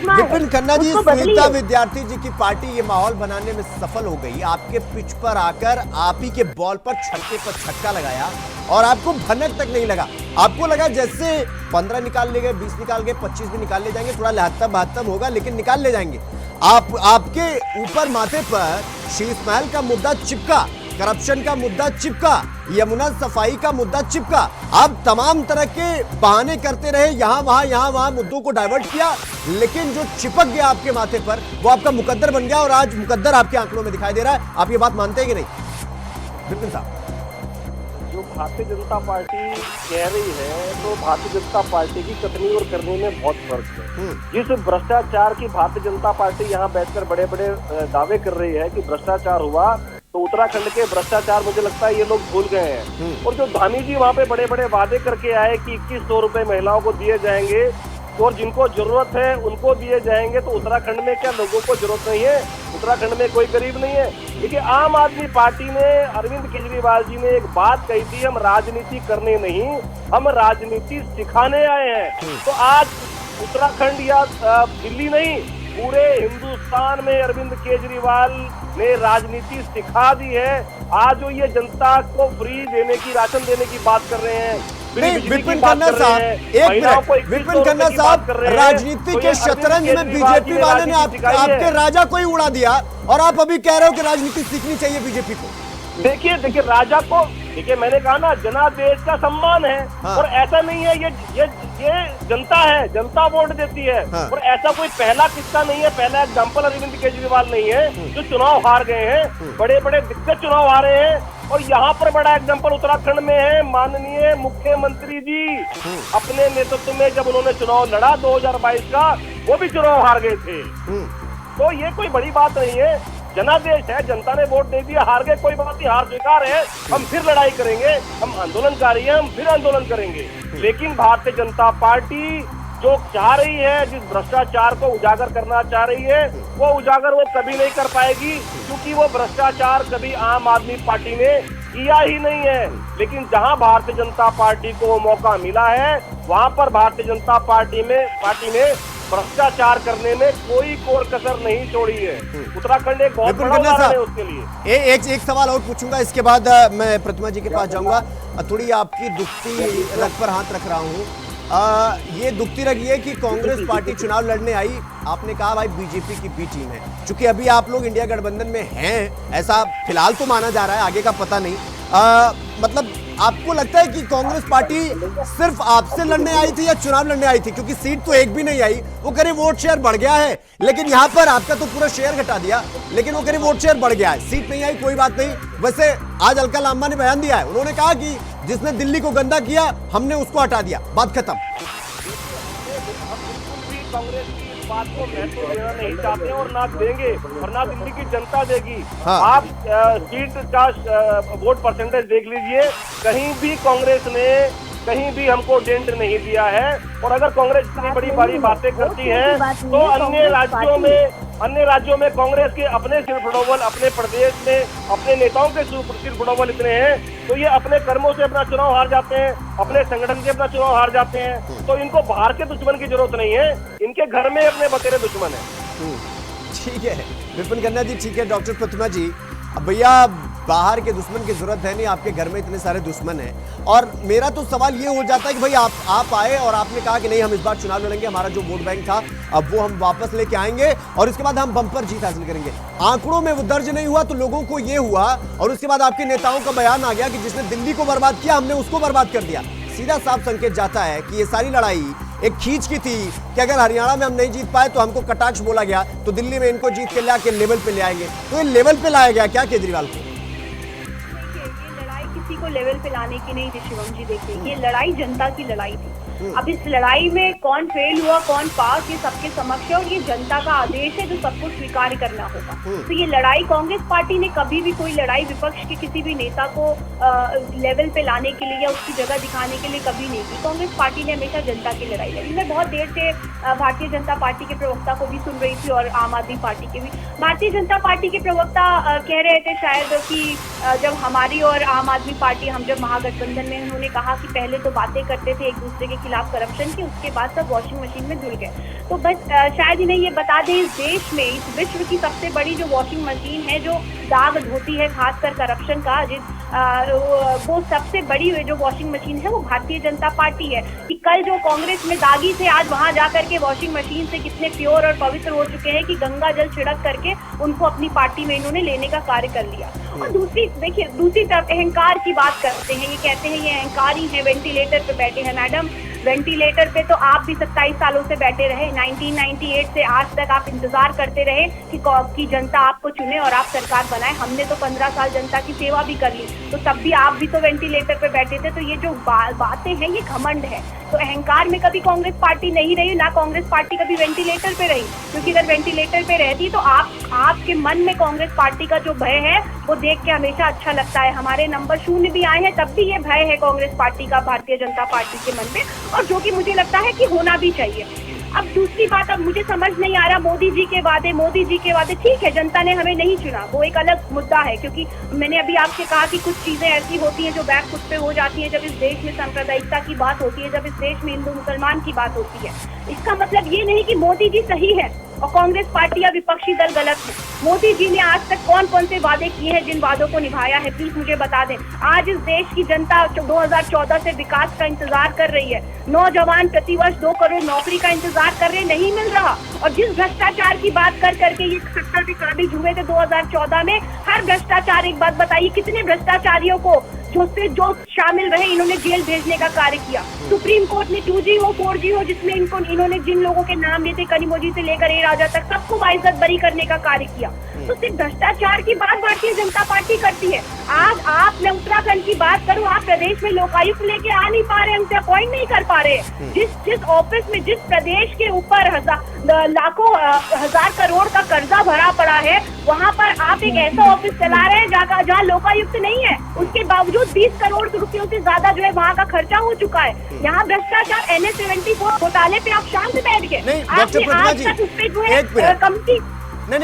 विपिन खन्ना जी, सुनीता विद्यार्थी जी की पार्टी ये माहौल बनाने में सफल हो गई। आपके पिच पर आकर आप ही के बॉल पर छक्के पर छक्का लगाया और आपको भनक तक नहीं लगा। आपको लगा जैसे 15 निकाल ले गए, 20 निकाल गए, 25 भी निकाल ले जाएंगे, थोड़ा लहत्तम होगा लेकिन निकाल ले जाएंगे। आपके ऊपर माथे पर शीश महल का मुद्दा चिपका, करप्शन का मुद्दा चिपका, यमुना सफाई का मुद्दा चिपका। आप तमाम तरह के बहाने करते रहे, यहां वहां मुद्दों को डाइवर्ट किया, लेकिन जो चिपक गया आपके माथे पर वो आपका मुकद्दर बन गया और आज मुकद्दर आपके आंकड़ों में दिखाई दे रहा है। आप ये बात मानते हैं कि नहीं विपिन साहब? जो भारतीय जनता पार्टी कह रही है, तो भारतीय जनता पार्टी की कथनी और करने में बहुत फर्क है। जिस भ्रष्टाचार की भारतीय जनता पार्टी यहाँ बैठकर बड़े बड़े दावे कर रही है कि भ्रष्टाचार हुआ, तो उत्तराखंड के भ्रष्टाचार मुझे लगता है ये लोग भूल गए हैं। और जो धामी जी वहाँ पे बड़े बड़े वादे करके आए कि 2100 रुपए महिलाओं को दिए जाएंगे और जिनको जरूरत है उनको दिए जाएंगे, तो उत्तराखंड में क्या लोगों को जरूरत नहीं है? उत्तराखंड में कोई गरीब नहीं है। देखिए, आम आदमी पार्टी ने, अरविंद केजरीवाल जी ने एक बात कही थी, हम राजनीति करने नहीं, हम राजनीति सिखाने आए हैं। तो आज उत्तराखंड या दिल्ली नहीं, पूरे हिंदुस्तान में अरविंद केजरीवाल ने राजनीति सिखा दी है। आज जो ये जनता को फ्री देने की, राशन देने की बात कर रहे हैं, विपिन खन्ना साहब, एक मिनट, विपिन खन्ना साहब, राजनीति के शतरंज में बीजेपी वाले ने आपके राजा को ही उड़ा दिया और आप अभी कह रहे हो कि राजनीति सीखनी चाहिए बीजेपी को। देखिए राजा को, देखिए मैंने कहा ना, जनादेश का सम्मान है। हाँ। और ऐसा नहीं है, ये जनता है, जनता वोट देती है। हाँ। और ऐसा कोई पहला किस्सा नहीं है, पहला एग्जाम्पल अरविंद केजरीवाल नहीं है जो चुनाव हार गए हैं। बड़े बड़े दिग्गज चुनाव हारे हैं और यहाँ पर बड़ा एग्जाम्पल उत्तराखंड में है। माननीय मुख्यमंत्री जी अपने नेतृत्व में जब उन्होंने चुनाव लड़ा 2022 का, वो भी चुनाव हार गए थे। तो ये कोई बड़ी बात नहीं है, जनादेश है, जनता ने वोट दे दिया, हार गए, कोई बात नहीं, हार स्वीकार है, हम फिर लड़ाई करेंगे, हम आंदोलनकारी हैं, हम फिर आंदोलन करेंगे। लेकिन भारतीय जनता पार्टी जो चाह रही है, जिस भ्रष्टाचार को उजागर करना चाह रही है, वो उजागर वो कभी नहीं कर पाएगी, क्योंकि वो भ्रष्टाचार कभी आम आदमी पार्टी ने किया ही नहीं है। लेकिन जहां भारतीय जनता पार्टी को मौका मिला है, वहां पर भारतीय जनता पार्टी ने भ्रष्टाचार करने में कोई कोर कसर नहीं छोड़ी है। उत्तराखंड एक बहुत बड़ा उदाहरण है उसके लिए। एक सवाल और पूछूंगा, इसके बाद मैं प्रतिमा जी के पास जाऊंगा। थोड़ी आपकी दुखती रग पर हाथ रख रहा हूं। ये दुखती रग ये कि कांग्रेस पार्टी चुनाव लड़ने आई, आपने कहा भाई बीजेपी की बी टीम है। चूंकि अभी आप लोग इंडिया गठबंधन में हैं, ऐसा फिलहाल तो माना जा रहा है, आगे का पता नहीं। मतलब आपको लगता है कि कांग्रेस पार्टी सिर्फ आपसे लड़ने आई थी या चुनाव लड़ने आई थी? क्योंकि सीट तो एक भी नहीं आई, वो करीब वोट शेयर बढ़ गया है, लेकिन यहाँ पर आपका तो पूरा शेयर घटा दिया, लेकिन वो करीब वोट शेयर बढ़ गया है। सीट नहीं आई कोई बात नहीं। वैसे आज अलका लांबा ने बयान दिया है, उन्होंने कहा कि जिसने दिल्ली को गंदा किया हमने उसको हटा दिया, बात खत्म। कांग्रेस की बात को महत्व देना नहीं चाहते और ना देंगे और ना दिल्ली की जनता देगी। हाँ। आप सीट का वोट परसेंटेज देख लीजिए, कहीं भी कांग्रेस ने कहीं भी हमको डेंट नहीं दिया है। और अगर कांग्रेस इतनी बड़ी बड़ी बातें करती है, तो अन्य राज्यों में कांग्रेस के अपने सिरफुटोबल, अपने प्रदेश में अपने नेताओं के सिरफुटोबल इतने हैं, तो ये अपने कर्मों से अपना चुनाव हार जाते हैं, अपने संगठन से अपना चुनाव हार जाते हैं। तो इनको बाहर के दुश्मन की जरूरत नहीं है, इनके घर में अपने बतेरे दुश्मन है। ठीक है विपिन खन्ना जी, ठीक है। डॉक्टर प्रतिमा जी, अब भैया बाहर के दुश्मन की जरूरत है नहीं, आपके घर में इतने सारे दुश्मन हैं। और मेरा तो सवाल ये हो जाता है कि भाई आप आए और आपने कहा कि नहीं हम इस बार चुनाव लड़ेंगे, हमारा जो वोट बैंक था अब वो हम वापस लेके आएंगे और इसके बाद हम बम्पर जीत हासिल करेंगे। आंकड़ों में वो दर्ज नहीं हुआ तो लोगों को ये हुआ, और उसके बाद आपके नेताओं का बयान आ गया कि जिसने दिल्ली को बर्बाद किया हमने उसको बर्बाद कर दिया। सीधा साफ संकेत जाता है कि ये सारी लड़ाई एक खींच की थी कि अगर हरियाणा में हम नहीं जीत पाए तो हमको कटाक्ष बोला गया, तो दिल्ली में इनको जीत के ला के लेवल पे ले आएंगे। तो ये लेवल पे लाया गया क्या केजरीवाल को? किसी को लेवल पे लाने की नहीं थी शिवम जी। देखिए, ये लड़ाई जनता की लड़ाई थी। अब इस लड़ाई में कौन फेल हुआ कौन पास, ये सबके समक्ष है और ये जनता का आदेश है जो सबको स्वीकार करना होगा। तो ये लड़ाई कांग्रेस पार्टी ने कभी भी कोई लड़ाई विपक्ष के किसी भी नेता को लेवल पे लाने के लिए या उसकी जगह दिखाने के लिए कभी नहीं की। कांग्रेस पार्टी ने हमेशा जनता की लड़ाई लड़ी। मैं बहुत देर से भारतीय जनता पार्टी के प्रवक्ता को भी सुन रही थी और आम आदमी पार्टी के भी। भारतीय जनता पार्टी के प्रवक्ता कह रहे थे शायद कि जब हमारी और आम आदमी पार्टी, हम जब महागठबंधन में, उन्होंने कहा कि पहले तो बातें करते थे एक दूसरे के खिलाफ करप्शन की, उसके बाद सब वॉशिंग मशीन में धुल गए। तो बस शायद इन्हें ये बता दें, इस देश में, इस विश्व की सबसे बड़ी जो वॉशिंग मशीन है जो दाग धोती है खासकर करप्शन का, वो सबसे बड़ी जो वॉशिंग मशीन है वो भारतीय जनता पार्टी है। कि कल जो कांग्रेस में दागी थे, आज वहां जाकर के वॉशिंग मशीन से कितने प्योर और पवित्र हो चुके हैं कि गंगा जल छिड़क करके उनको अपनी पार्टी में इन्होंने लेने का कार्य कर लिया। और दूसरी तरफ अहंकार की बात करते हैं, ये कहते हैं ये अहंकारी है, वेंटिलेटर पे बैठे हैं। मैडम, वेंटिलेटर पे तो आप भी 27 सालों से बैठे रहे। 1998 से आज तक आप इंतजार करते रहे कि जनता आपको चुने और आप सरकार बनाए। हमने तो 15 साल जनता की सेवा भी कर ली, तो तब भी आप भी तो वेंटिलेटर पे बैठे थे। तो ये जो बातें हैं ये घमंड है। तो अहंकार में कभी कांग्रेस पार्टी नहीं रही, ना कांग्रेस पार्टी कभी वेंटिलेटर पे रही, क्योंकि अगर वेंटिलेटर पे रहती तो आपके मन में कांग्रेस पार्टी का जो भय है वो देख के हमेशा अच्छा लगता है। हमारे नंबर 0 भी आए हैं तब भी ये भय है कांग्रेस पार्टी का भारतीय जनता पार्टी के मन में, और जो कि मुझे लगता है कि होना भी चाहिए। अब दूसरी बात, अब मुझे समझ नहीं आ रहा मोदी जी के वादे ठीक है, जनता ने हमें नहीं चुना, वो एक अलग मुद्दा है। क्योंकि मैंने अभी आपसे कहा कि कुछ चीजें ऐसी होती हैं जो बैक फुट पे हो जाती हैं जब इस देश में सांप्रदायिकता की बात होती है, जब इस देश में हिंदू मुसलमान की बात होती है। इसका मतलब ये नहीं कि मोदी जी सही है और कांग्रेस पार्टी या विपक्षी दल गलत है। मोदी जी ने आज तक कौन कौन से वादे किए हैं, जिन वादों को निभाया है, प्लीज मुझे बता दें। आज इस देश की जनता 2014 से विकास का इंतजार कर रही है। नौजवान प्रतिवर्ष 2 करोड़ नौकरी का इंतजार कर रहे, नहीं मिल रहा। और जिस भ्रष्टाचार की बात कर करके ये सत्ता के काबिज हुए थे 2014 में, हर भ्रष्टाचार, एक बात बताइए, कितने भ्रष्टाचारियों को जो शामिल रहे इन्होंने जेल भेजने का कार्य किया। सुप्रीम कोर्ट ने 2G हो 4G हो, जिसमें इन्होंने जिन लोगों के नाम लिए थे, कनिमोझी से लेकर ए राजा तक, सबको बाइज्जत बरी करने का कार्य किया। तो सिर्फ भ्रष्टाचार की बात भारतीय जनता पार्टी करती है। आज मैं उत्तराखंड की बात करूं, आप प्रदेश में लोकायुक्त लेके आ नहीं पा रहे, हमसे अपॉइंट नहीं कर पा रहे। जिस ऑफिस में, जिस प्रदेश के ऊपर लाखों हजार करोड़ का कर्जा भरा पड़ा है, वहाँ पर आप एक ऐसा ऑफिस चला रहे हैं जहाँ लोकायुक्त नहीं है। उसके बावजूद 20 करोड़ रुपयों से ज्यादा जो है वहाँ का खर्चा हो चुका है। यहाँ भ्रष्टाचार, NH-74 घोटाले पे आप शांत बैठ गए। नहीं डॉक्टर प्रतिमा जी,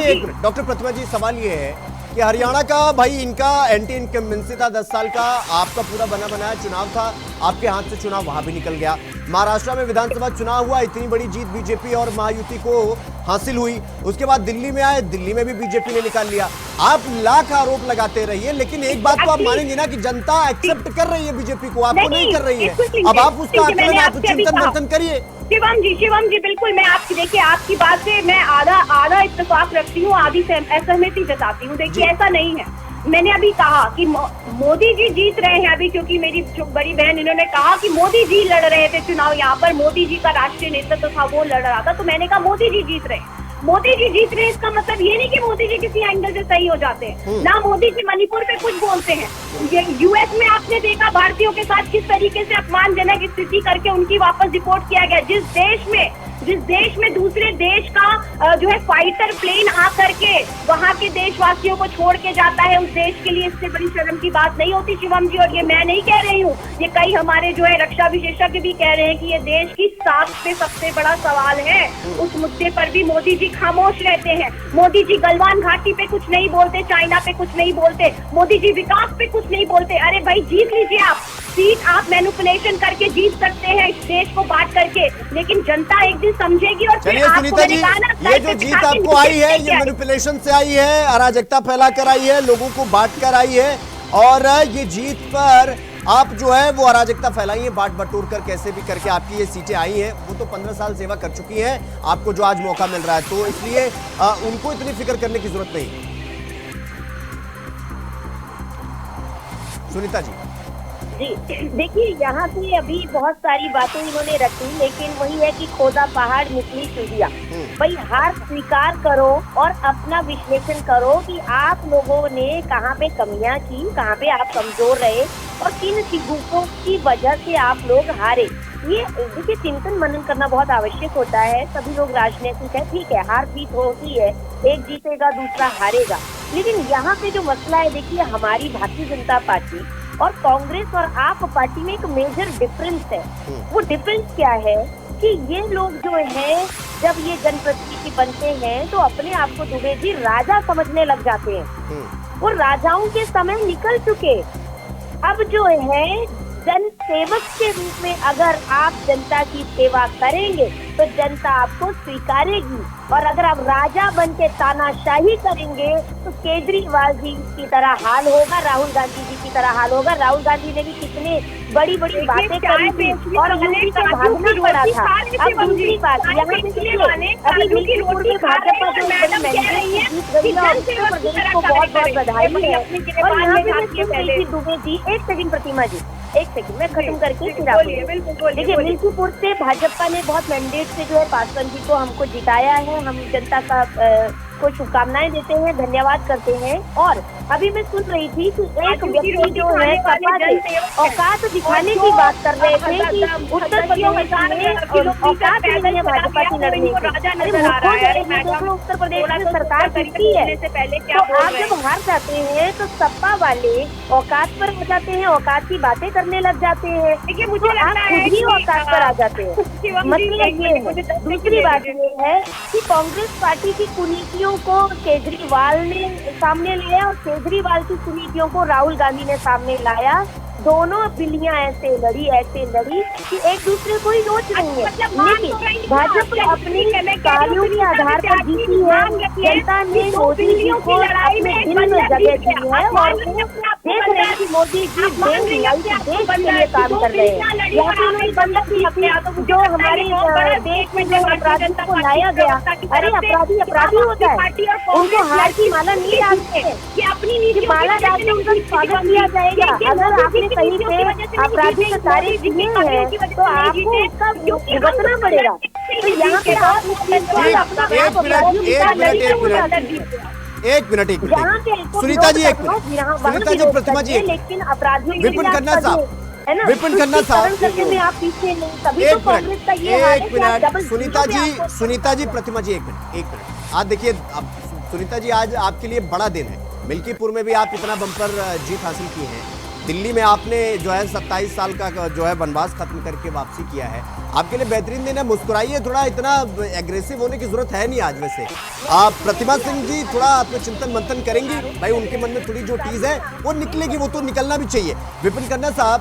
एक मिनट डॉक्टर प्रतिमा जी, सवाल ये है कि हरियाणा का भाई इनका एंटी इनकम्बेंसी था 10 साल का, आपका पूरा बना बनाया चुनाव था, आपके हाथ से चुनाव वहां भी निकल गया। महाराष्ट्र में विधानसभा चुनाव हुआ, इतनी बड़ी जीत बीजेपी और महायुति को हासिल हुई। उसके बाद दिल्ली में आए, दिल्ली में भी बीजेपी ने निकाल लिया। आप लाख आरोप लगाते रहिए, लेकिन एक बात तो आप मानेंगे ना कि जनता एक्सेप्ट कर रही है बीजेपी को, आपको नहीं कर रही है। अब आप उसका आकलन, आप चिंतन मंथन करिए। शिवम जी बिल्कुल, मैं आपकी, देखिए आपकी बात से मैं आधा इत्तेफाक रखती हूँ, आधी असहमति जताती हूँ। देखिए ऐसा नहीं है, मैंने अभी कहा कि मोदी जी जीत रहे हैं अभी, क्योंकि मेरी जो बड़ी बहन, इन्होंने कहा कि मोदी जी लड़ रहे थे चुनाव, यहाँ पर मोदी जी का राष्ट्रीय नेतृत्व था, वो लड़ रहा था, तो मैंने कहा मोदी जी जीत रहे हैं। मोदी जी जीत रहे हैं इसका मतलब ये नहीं कि मोदी जी किसी एंगल से सही हो जाते हैं, ना मोदी जी मणिपुर पे कुछ बोलते हैं। ये यूएस में आपने देखा भारतीयों के साथ किस तरीके से अपमानजनक स्थिति करके उनकी वापस डिपोर्ट किया गया। जिस देश में दूसरे देश का जो है फाइटर प्लेन आकर के वहाँ के देशवासियों को छोड़ के जाता है, उस देश के लिए इससे बड़ी शर्म की बात नहीं होती शिवम जी। और ये मैं नहीं कह रही हूँ, ये कई हमारे जो है रक्षा विशेषज्ञ भी कह रहे हैं कि ये देश की साख पे सबसे बड़ा सवाल है। उस मुद्दे पर भी मोदी जी खामोश रहते हैं। मोदी जी गलवान घाटी पे कुछ नहीं बोलते, चाइना पे कुछ नहीं बोलते, मोदी जी विकास पे कुछ नहीं बोलते। अरे भाई जीत लीजिए, आप सीट आप मैनिपुलेशन करके जीत सकते हैं इस देश को बांट करके, लेकिन जनता एक दिन समझेगी। और चलिए सुनीता जी, ये जो जीत आपको आई है ये मैनिपुलेशन से आई है, अराजकता फैला कर आई है, लोगों को बांट कर आई है, और ये जीत पर आप जो है वो अराजकता फैलाई है, बांट बटोर कर कैसे भी करके आपकी ये सीटें आई हैं। वो तो 15 साल सेवा कर चुकी हैं, आपको जो आज मौका मिल रहा है, तो इसलिए उनको इतनी फिक्र करने की जरूरत नहीं। सुनीता जी देखिए, यहाँ से अभी बहुत सारी बातें इन्होंने रखी, लेकिन वही है कि खोदा पहाड़ निकली चूड़िया। भाई हार स्वीकार करो और अपना विश्लेषण करो कि आप लोगों ने कहाँ पे कमियां की, कहाँ पे आप कमजोर रहे और किन चीजों की वजह से आप लोग हारे। ये देखिए चिंतन मनन करना बहुत आवश्यक होता है। सभी लोग राजनीतिक है, ठीक है, हार जीत होती है, एक जीतेगा दूसरा हारेगा, लेकिन यहाँ पे जो मसला है देखिए हमारी भारतीय जनता पार्टी और कांग्रेस और आप पार्टी में एक मेजर डिफरेंस है। वो डिफरेंस क्या है कि ये लोग जो है जब ये जनप्रतिनिधि बनते हैं तो अपने आप को दुबे जी राजा समझने लग जाते हैं। वो राजाओं के समय निकल चुके, अब जो है जन सेवक के रूप में अगर आप जनता की सेवा करेंगे तो जनता आपको स्वीकारेगी, और अगर आप राजा बन के तानाशाही करेंगे तो केजरीवाल जी की तरह हाल होगा, राहुल गांधी जी की तरह हाल होगा। राहुल गांधी ने भी कितने बड़ी बड़ी बातें करी थी और यूपी से भागना पड़ा था। अब दूसरी बात यहाँ पे अभी मिल्कीपुर में भाजपा जो प्रदेश को बहुत बहुत बधाई है। और यहाँ पे मैं सुन रही थी दुबे जी, एक सेकंड प्रतिमा जी, एक सेकंड मैं खत्म करके फिर आपको देखिए, मिल्कीपुर से भाजपा ने बहुत मैंडेट से जो है पासवान जी को हमको जिताया है। हम जनता का को शुभकामनाएं देते हैं, धन्यवाद करते हैं। और अभी मैं सुन रही थी कि एक व्यक्ति जो है सपा के औकात दिखाने की बात कर रहे थे कि उत्तर प्रदेश में औकात नहीं है भाजपा की लड़ने की। उत्तर प्रदेश में सरकार कितनी है, तो आप जब हार जाते हैं तो सपा वाले औकात पर हो जाते हैं, औकात की बातें करने लग जाते हैं। देखिए मुझे आप खुद ही औकात पर आ जाते हैं। मतलब ये है। दूसरी बात ये है कि कांग्रेस पार्टी की कुनीतियों को केजरीवाल ने सामने लाया और केजरीवाल की कुनीतियों को राहुल गांधी ने सामने लाया। दोनों बिल्लियां ऐसे लड़ी कि एक दूसरे को ही नोच रही है। लेकिन भाजपा अपने कार्यों के आधार पर जीती है। जनता ने मोदी जी को अपने दिल में जगह दी है और देख रहे हैं कि मोदी जी देश के लिए काम कर रहे हैं। यहाँ पे उन्होंने बंद की थी जो हमारे देश में जो अपराधियों को लाया गया। अरे अपराधी होता है, उनको हार की माला नहीं डालते हैं, अपनी माला डाल के उनका स्वागत किया जाएगा। अगर आपने कहीं पे अपराधी का कार्य किए हैं तो आपको उसका भुगतना पड़ेगा। तो यहाँ पे आप एक मिनट सुनीता जी, एक मिनट सुनीता जी, प्रतिमा जी, लेकिन अपराधियों विपिन खन्ना साहब, है ना, विपिन खन्ना साहब, करने में आप पीछे नहीं। तभी तो कांग्रेस का ये हाल है कि आप डबल सुनीता जी, प्रतिमा जी, एक मिनट आज देखिए, सुनीता जी आज आपके लिए बड़ा दिन है। मिल्कीपुर में भी आप इतना बम्पर जीत हासिल की है। दिल्ली में आपने जो है 27 साल का जो है वनवास खत्म करके वापसी किया है। आपके लिए बेहतरीन दिन है। मुस्कुराइए थोड़ा, इतना एग्रेसिव होने की जरूरत है नहीं आज। वैसे आप प्रतिमा सिंह जी थोड़ा आत्मचिंतन मंथन करेंगी भाई, उनके मन में थोड़ी जो चीज है वो निकलेगी, वो तो निकलना भी चाहिए। विपिन खन्ना साहब,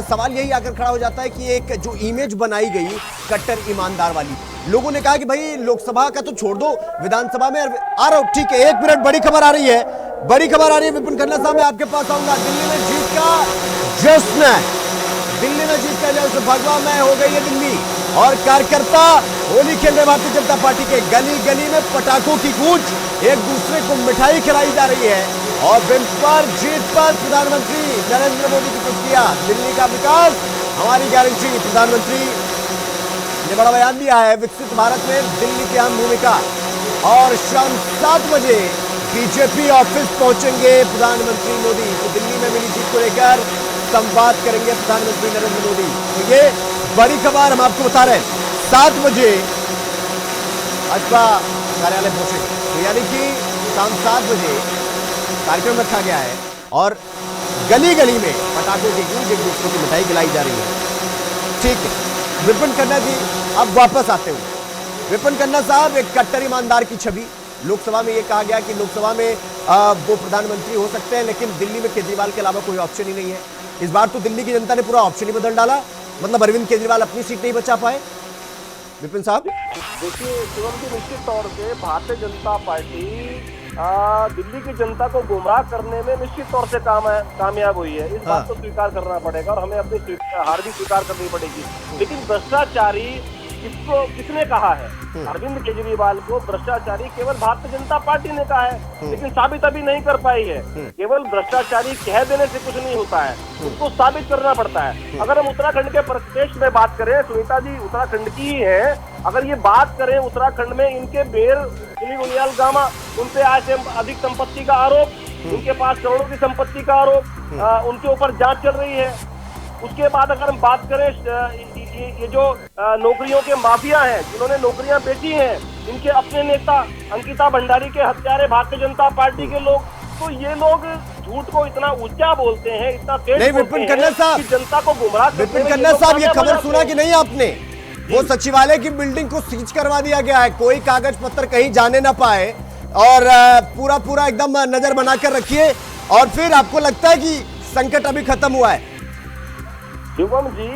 सवाल यही आकर खड़ा हो जाता है कि एक जो इमेज बनाई गई कट्टर ईमानदार वाली, लोगों ने कहा कि भाई लोकसभा का तो छोड़ दो, विधानसभा में आ रहा हूं, ठीक है। एक मिनट, बड़ी खबर आ रही है, बड़ी खबर आ रही है विपिन खन्ना साहब, मैं आपके पास आऊंगा। दिल्ली में जीत का जश्न है, दिल्ली में जीत का जश्न, भगवा मैं हो गई है दिल्ली, और कार्यकर्ता होली खेल रहे भारतीय जनता पार्टी के। गली गली में पटाखों की गूंज, एक दूसरे को मिठाई खिलाई जा रही है, और बम्पर जीत पर प्रधानमंत्री नरेंद्र मोदी की प्रतिक्रिया, दिल्ली का विकास हमारी गारंटी। प्रधानमंत्री ने बड़ा बयान दिया है, विकसित भारत में दिल्ली की अहम भूमिका। और शाम 7 बजे बीजेपी ऑफिस पहुंचेंगे प्रधानमंत्री मोदी, तो दिल्ली में मिली जीत को लेकर संवाद करेंगे प्रधानमंत्री नरेंद्र मोदी। तो ये बड़ी खबर हम आपको बता रहे हैं, 7 बजे भाजपा कार्यालय पहुंचेंगे, तो यानी कि शाम 7 बजे कार्यक्रम रखा गया है, और गली गली में पटाखों की गूंज, एक दूसरे को मिठाई खिलाई जा रही है। ठीक है विपिन खन्ना जी, अब वापस आते हुए, विपिन खन्ना साहब, एक कट्टर ईमानदार की छवि। लोकसभा में ये कहा गया कि लोकसभा में वो प्रधानमंत्री हो सकते हैं, लेकिन दिल्ली में केजरीवाल के अलावा कोई ऑप्शन ही नहीं है। इस बार तो दिल्ली की जनता ने पूरा ऑप्शन ही बदल डाला, मतलब अरविंद केजरीवाल अपनी सीट नहीं बचा पाए। विपिन साहब देखिए शिवम जी, निश्चित तौर से भारतीय जनता पार्टी दिल्ली की जनता को गुमराह करने में निश्चित तौर से कामयाब हुई है। इस बात को स्वीकार करना पड़ेगा और हमें अपनी हार भी स्वीकार करनी पड़ेगी। लेकिन भ्रष्टाचारी किसने कहा है? अरविंद केजरीवाल को भ्रष्टाचारी केवल भारतीय जनता पार्टी ने कहा है, लेकिन साबित अभी नहीं कर पाई है। केवल भ्रष्टाचारी कह देने से कुछ नहीं होता है, उसको साबित करना पड़ता है। अगर हम उत्तराखंड के प्रदेश में बात करें, सुनीता जी उत्तराखंड की ही है, अगर ये बात करें उत्तराखंड में इनके बेर उनियाल गामा, उनपे आज से अधिक संपत्ति का आरोप, उनके पास करोड़ों की संपत्ति का आरोप, उनके ऊपर जांच चल रही है। उसके बाद अगर हम बात करें ये जो नौकरियों के माफिया हैं, जिन्होंने नौकरियां बेची हैं, इनके अपने नेता अंकिता भंडारी के हत्यारे भारतीय जनता पार्टी के लोग, तो ये लोग झूठ को इतना ऊंचा बोलते हैं, इतना तेज नहीं, बोलते विपिन हैं कन्ना साहब, कि जनता को गुमराह करने विपिन में कन्ना ये लोग साहब, ये कामयाब खबर हो सुना जाते कि नहीं आपने? वो सचिवालय की बिल्डिंग को सीज करवा दिया गया है, कोई कागज पत्र कहीं जाने ना पाए, और पूरा पूरा एकदम नजर बनाकर रखिए, और फिर आपको लगता है कि संकट अभी खत्म हुआ है? शुभम जी,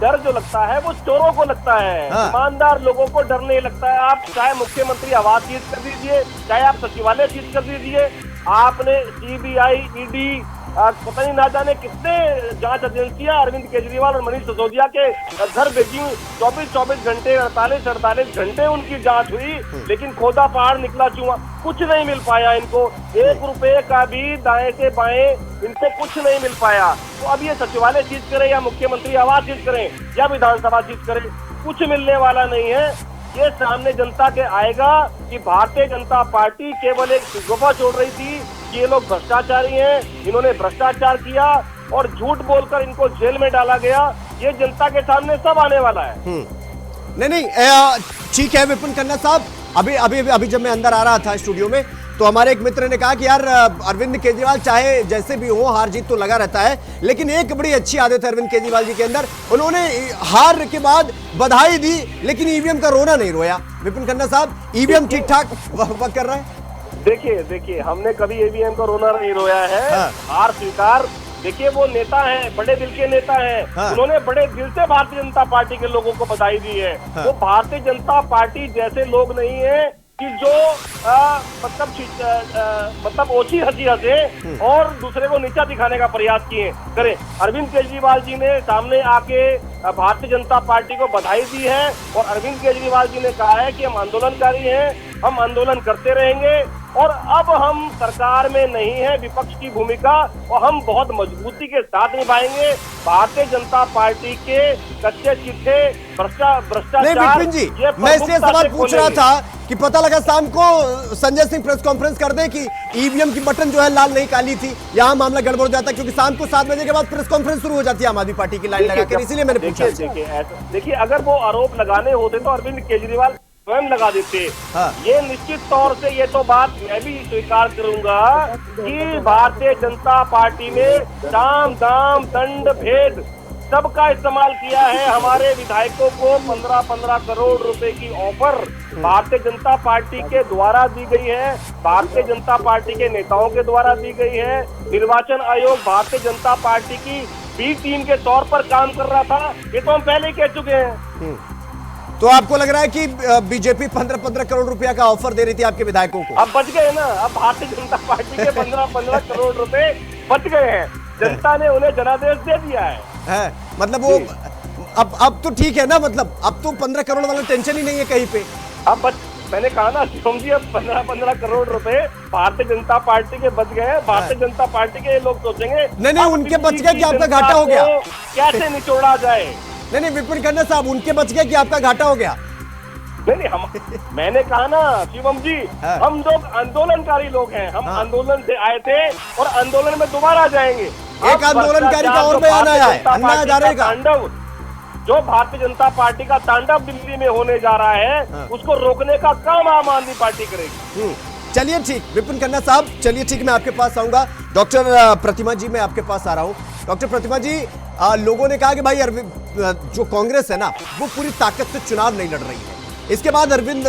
डर जो लगता है वो चोरों को लगता है, ईमानदार लोगों को डर नहीं लगता है। आप चाहे मुख्यमंत्री आवास सीज कर दीजिए, चाहे आप सचिवालय सीज कर दीजिए, आपने सीबीआई, ईडी, पता नहीं ना जाने कितने जांच एजेंसियां अरविंद केजरीवाल और मनीष सिसोदिया के घर भेजी, 24 घंटे 48 घंटे उनकी जांच हुई, लेकिन खोदा पहाड़ निकला चूहा, कुछ नहीं मिल पाया इनको। 1 रुपए का भी दाएं से बाएं इनको कुछ नहीं मिल पाया। तो अब ये सचिवालय सीज करें या मुख्यमंत्री आवास सीज करें या विधानसभा सीज करें, कुछ मिलने वाला नहीं है। ये सामने जनता के आएगा कि भारतीय जनता पार्टी केवल एक गुफा छोड़ रही थी कि ये लोग भ्रष्टाचारी हैं, इन्होंने भ्रष्टाचार किया और झूठ बोलकर इनको जेल में डाला गया। ये जनता के सामने सब आने वाला है। नहीं, ठीक है विपिन कन्ना साहब, अभी जब मैं अंदर आ रहा था स्टूडियो में, तो हमारे एक मित्र ने कहा कि यार अरविंद केजरीवाल चाहे जैसे भी हो, हार जीत तो लगा रहता है, लेकिन एक बड़ी अच्छी आदत है अरविंद केजरीवाल जी के अंदर, उन्होंने हार के बाद बधाई दी, लेकिन ईवीएम का रोना नहीं रोया। विपिन कन्ना साहब, ईवीएम ठीक ठाक वर्क कर रहा है? देखिए, हमने कभी ईवीएम का रोना नहीं रोया है। हार स्वीकार, देखिए वो नेता हैं, बड़े दिल के नेता हैं, उन्होंने बड़े दिल से भारतीय जनता पार्टी के लोगों को बधाई दी है। वो भारतीय जनता पार्टी जैसे लोग नहीं है कि जो मतलब ओछी हंसी हंसे और दूसरे को नीचा दिखाने का प्रयास करें। अरविंद केजरीवाल जी ने सामने आके भारतीय जनता पार्टी को बधाई दी है और अरविंद केजरीवाल जी ने कहा है कि हम आंदोलनकारी हैं, हम आंदोलन करते रहेंगे और अब हम सरकार में नहीं है, विपक्ष की भूमिका और हम बहुत मजबूती के साथ निभाएंगे। भारतीय जनता पार्टी के कच्चे चिट्ठे भ्रष्टाचार। नहीं विपिन जी, मैं इसलिए सवाल पूछ रहा था कि पता लगा शाम को संजय सिंह प्रेस कॉन्फ्रेंस कर दे कि ईवीएम की बटन जो है लाल नहीं काली थी, यहाँ मामला गड़बड़ हो जाता, क्योंकि शाम को 7 बजे के बाद प्रेस कॉन्फ्रेंस शुरू हो जाती है आम आदमी पार्टी की लाइन लगाकर, इसीलिए मैंने पूछा। देखिए, अगर वो आरोप लगाने होते तो अरविंद केजरीवाल स्वयं लगा देते। ये निश्चित तौर से ये तो बात मैं भी स्वीकार करूंगा कि भारतीय जनता पार्टी ने साम दाम दंड भेद सबका इस्तेमाल किया है। हमारे विधायकों को 15-15 करोड़ रुपए की ऑफर भारतीय जनता पार्टी के द्वारा दी गई है, भारतीय जनता पार्टी के नेताओं के द्वारा दी गई है। निर्वाचन आयोग भारतीय जनता पार्टी की बी टीम के तौर पर काम कर रहा था, ये तो हम पहले ही कह चुके हैं। तो आपको लग रहा है कि बीजेपी 15-15 करोड़ रुपया का ऑफर दे रही थी आपके विधायकों को? अब बच गए ना, अब भारतीय जनता पार्टी के 15-15 करोड़ रुपए बच गए हैं, जनता ने उन्हें जनादेश दे दिया है। मतलब वो अब तो ठीक है ना, मतलब अब तो 15 करोड़ वाला टेंशन ही नहीं है कहीं पे। अब मैंने कहा ना शिवम जी, अब 15-15 करोड़ रुपए भारतीय जनता पार्टी के बच गए हैं। भारतीय जनता पार्टी के लोग सोचेंगे नहीं उनके बच गए कि आपका घाटा हो गया, कैसे निचोड़ा जाए। नहीं विपिन कन्ना साहब, उनके बच गए कि आपका घाटा हो गया? नहीं, मैंने कहा ना शिवम जी, हम लोग आंदोलनकारी लोग हैं, हम आंदोलन से आए थे और आंदोलन में दोबारा जाएंगे। एक आंदोलनकारी का और बयान आया है, अन्ना हजारे का तांडव, जो भारतीय जनता पार्टी का तांडव दिल्ली में होने जा रहा है, उसको रोकने का काम आम आदमी पार्टी करेगी। चलिए ठीक, विपिन कन्ना साहब, चलिए ठीक, मैं आपके पास आऊंगा। डॉक्टर प्रतिमा जी, मैं आपके पास आ रहा हूँ। डॉक्टर प्रतिमा जी, लोगों ने कहा कि भाई जो कांग्रेस है ना, वो पूरी ताकत से चुनाव नहीं लड़ रही है। इसके बाद अरविंद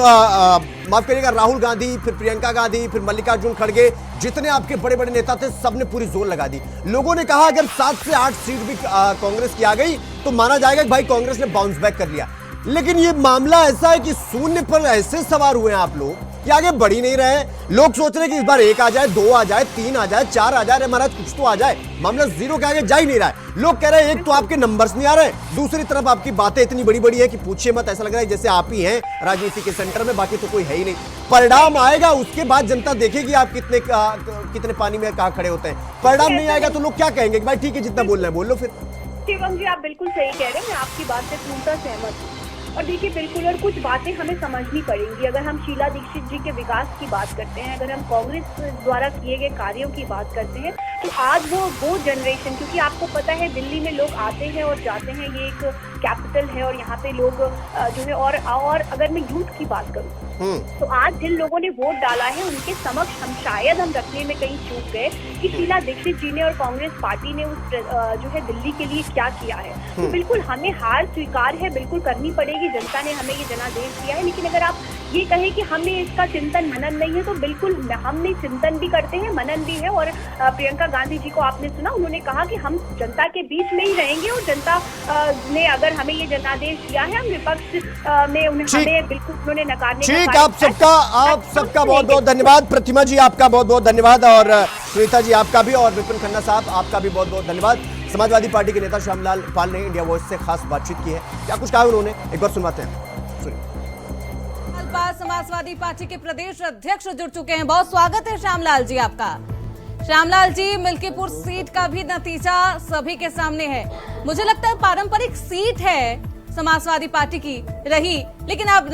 माफ करिएगा, राहुल गांधी, फिर प्रियंका गांधी, फिर मल्लिकार्जुन खड़गे, जितने आपके बड़े बड़े नेता थे, सबने पूरी जोर लगा दी। लोगों ने कहा अगर 7 से 8 सीट भी कांग्रेस की आ गई तो माना जाएगा कि भाई कांग्रेस ने बाउंस बैक कर लिया। लेकिन ये मामला ऐसा है कि शून्य पर ऐसे सवार हुए हैं आप लोग कि आगे बढ़ ही नहीं रहे। लोग सोच रहे हैं कि इस बार 1 आ जाए, 2 आ जाए, 3 आ जाए, 4 आ जाए, महाराज कुछ तो आ जाए। मामला 0 के आगे जा ही नहीं रहा है। लोग कह रहे हैं एक तो आपके नंबर्स नहीं आ रहे, दूसरी तरफ आपकी बातें इतनी बड़ी बड़ी है कि पूछिए मत, ऐसा लग रहा है जैसे आप ही हैं राजनीति के सेंटर में, बाकी तो कोई है ही नहीं। परिणाम आएगा, उसके बाद जनता देखेगी आप कितने पानी में कहाँ खड़े होते हैं। परिणाम नहीं आएगा तो लोग क्या कहेंगे कि भाई ठीक है, जितना बोलना है बोल लो। फिर शिवम जी, आप बिल्कुल सही कह रहे हैं, मैं आपकी बात से पूर्णतः सहमत हूँ। और देखिए बिल्कुल, और कुछ बातें हमें समझनी पड़ेंगी। अगर हम शीला दीक्षित जी के विकास की बात करते हैं, अगर हम कांग्रेस द्वारा किए गए कार्यों की बात करते हैं, तो आज वो जनरेशन, क्योंकि आपको पता है दिल्ली में लोग आते हैं और जाते हैं, ये एक कैपिटल है और यहाँ पे लोग जो है, और अगर मैं यूथ की बात करूँ तो आज जिन लोगों ने वोट डाला है उनके समक्ष हम रखने में कहीं चूक गए कि शीला दीक्षित जी ने और कांग्रेस पार्टी ने उस जो है दिल्ली के लिए क्या किया है। तो बिल्कुल हमें हार स्वीकार है, बिल्कुल करनी पड़ेगी, जनता ने हमें ये जनादेश दिया है। लेकिन अगर आप ये कहें कि हमें इसका चिंतन मनन नहीं है, तो बिल्कुल हमने चिंतन भी करते हैं, मनन भी है। और प्रियंका गांधी जी को आपने सुना, उन्होंने कहा कि हम जनता के बीच में ही रहेंगे और जनता ने अगर हमें ये जनादेश दिया है, हम विपक्ष में हमें बिल्कुल उन्होंने नकारने का। आप सबका बहुत बहुत धन्यवाद। प्रतिमा जी आपका बहुत बहुत धन्यवाद, और श्वेता जी आपका भी, और विपिन खन्ना साहब आपका भी बहुत बहुत धन्यवाद। समाजवादी पार्टी के नेता श्यामलाल पाल ने इंडिया वॉइस से खास बातचीत की है, क्या कुछ कहा उन्होंने, एक बार सुनवाते हैं। समाजवादी पार्टी के प्रदेश अध्यक्ष जुड़ चुके हैं, बहुत स्वागत है श्यामलाल जी आपका। श्यामलाल जी, मिल्कीपुर सीट का भी नतीजा सभी के सामने है। मुझे लगता है पारंपरिक सीट है समाजवादी पार्टी की रही, लेकिन अब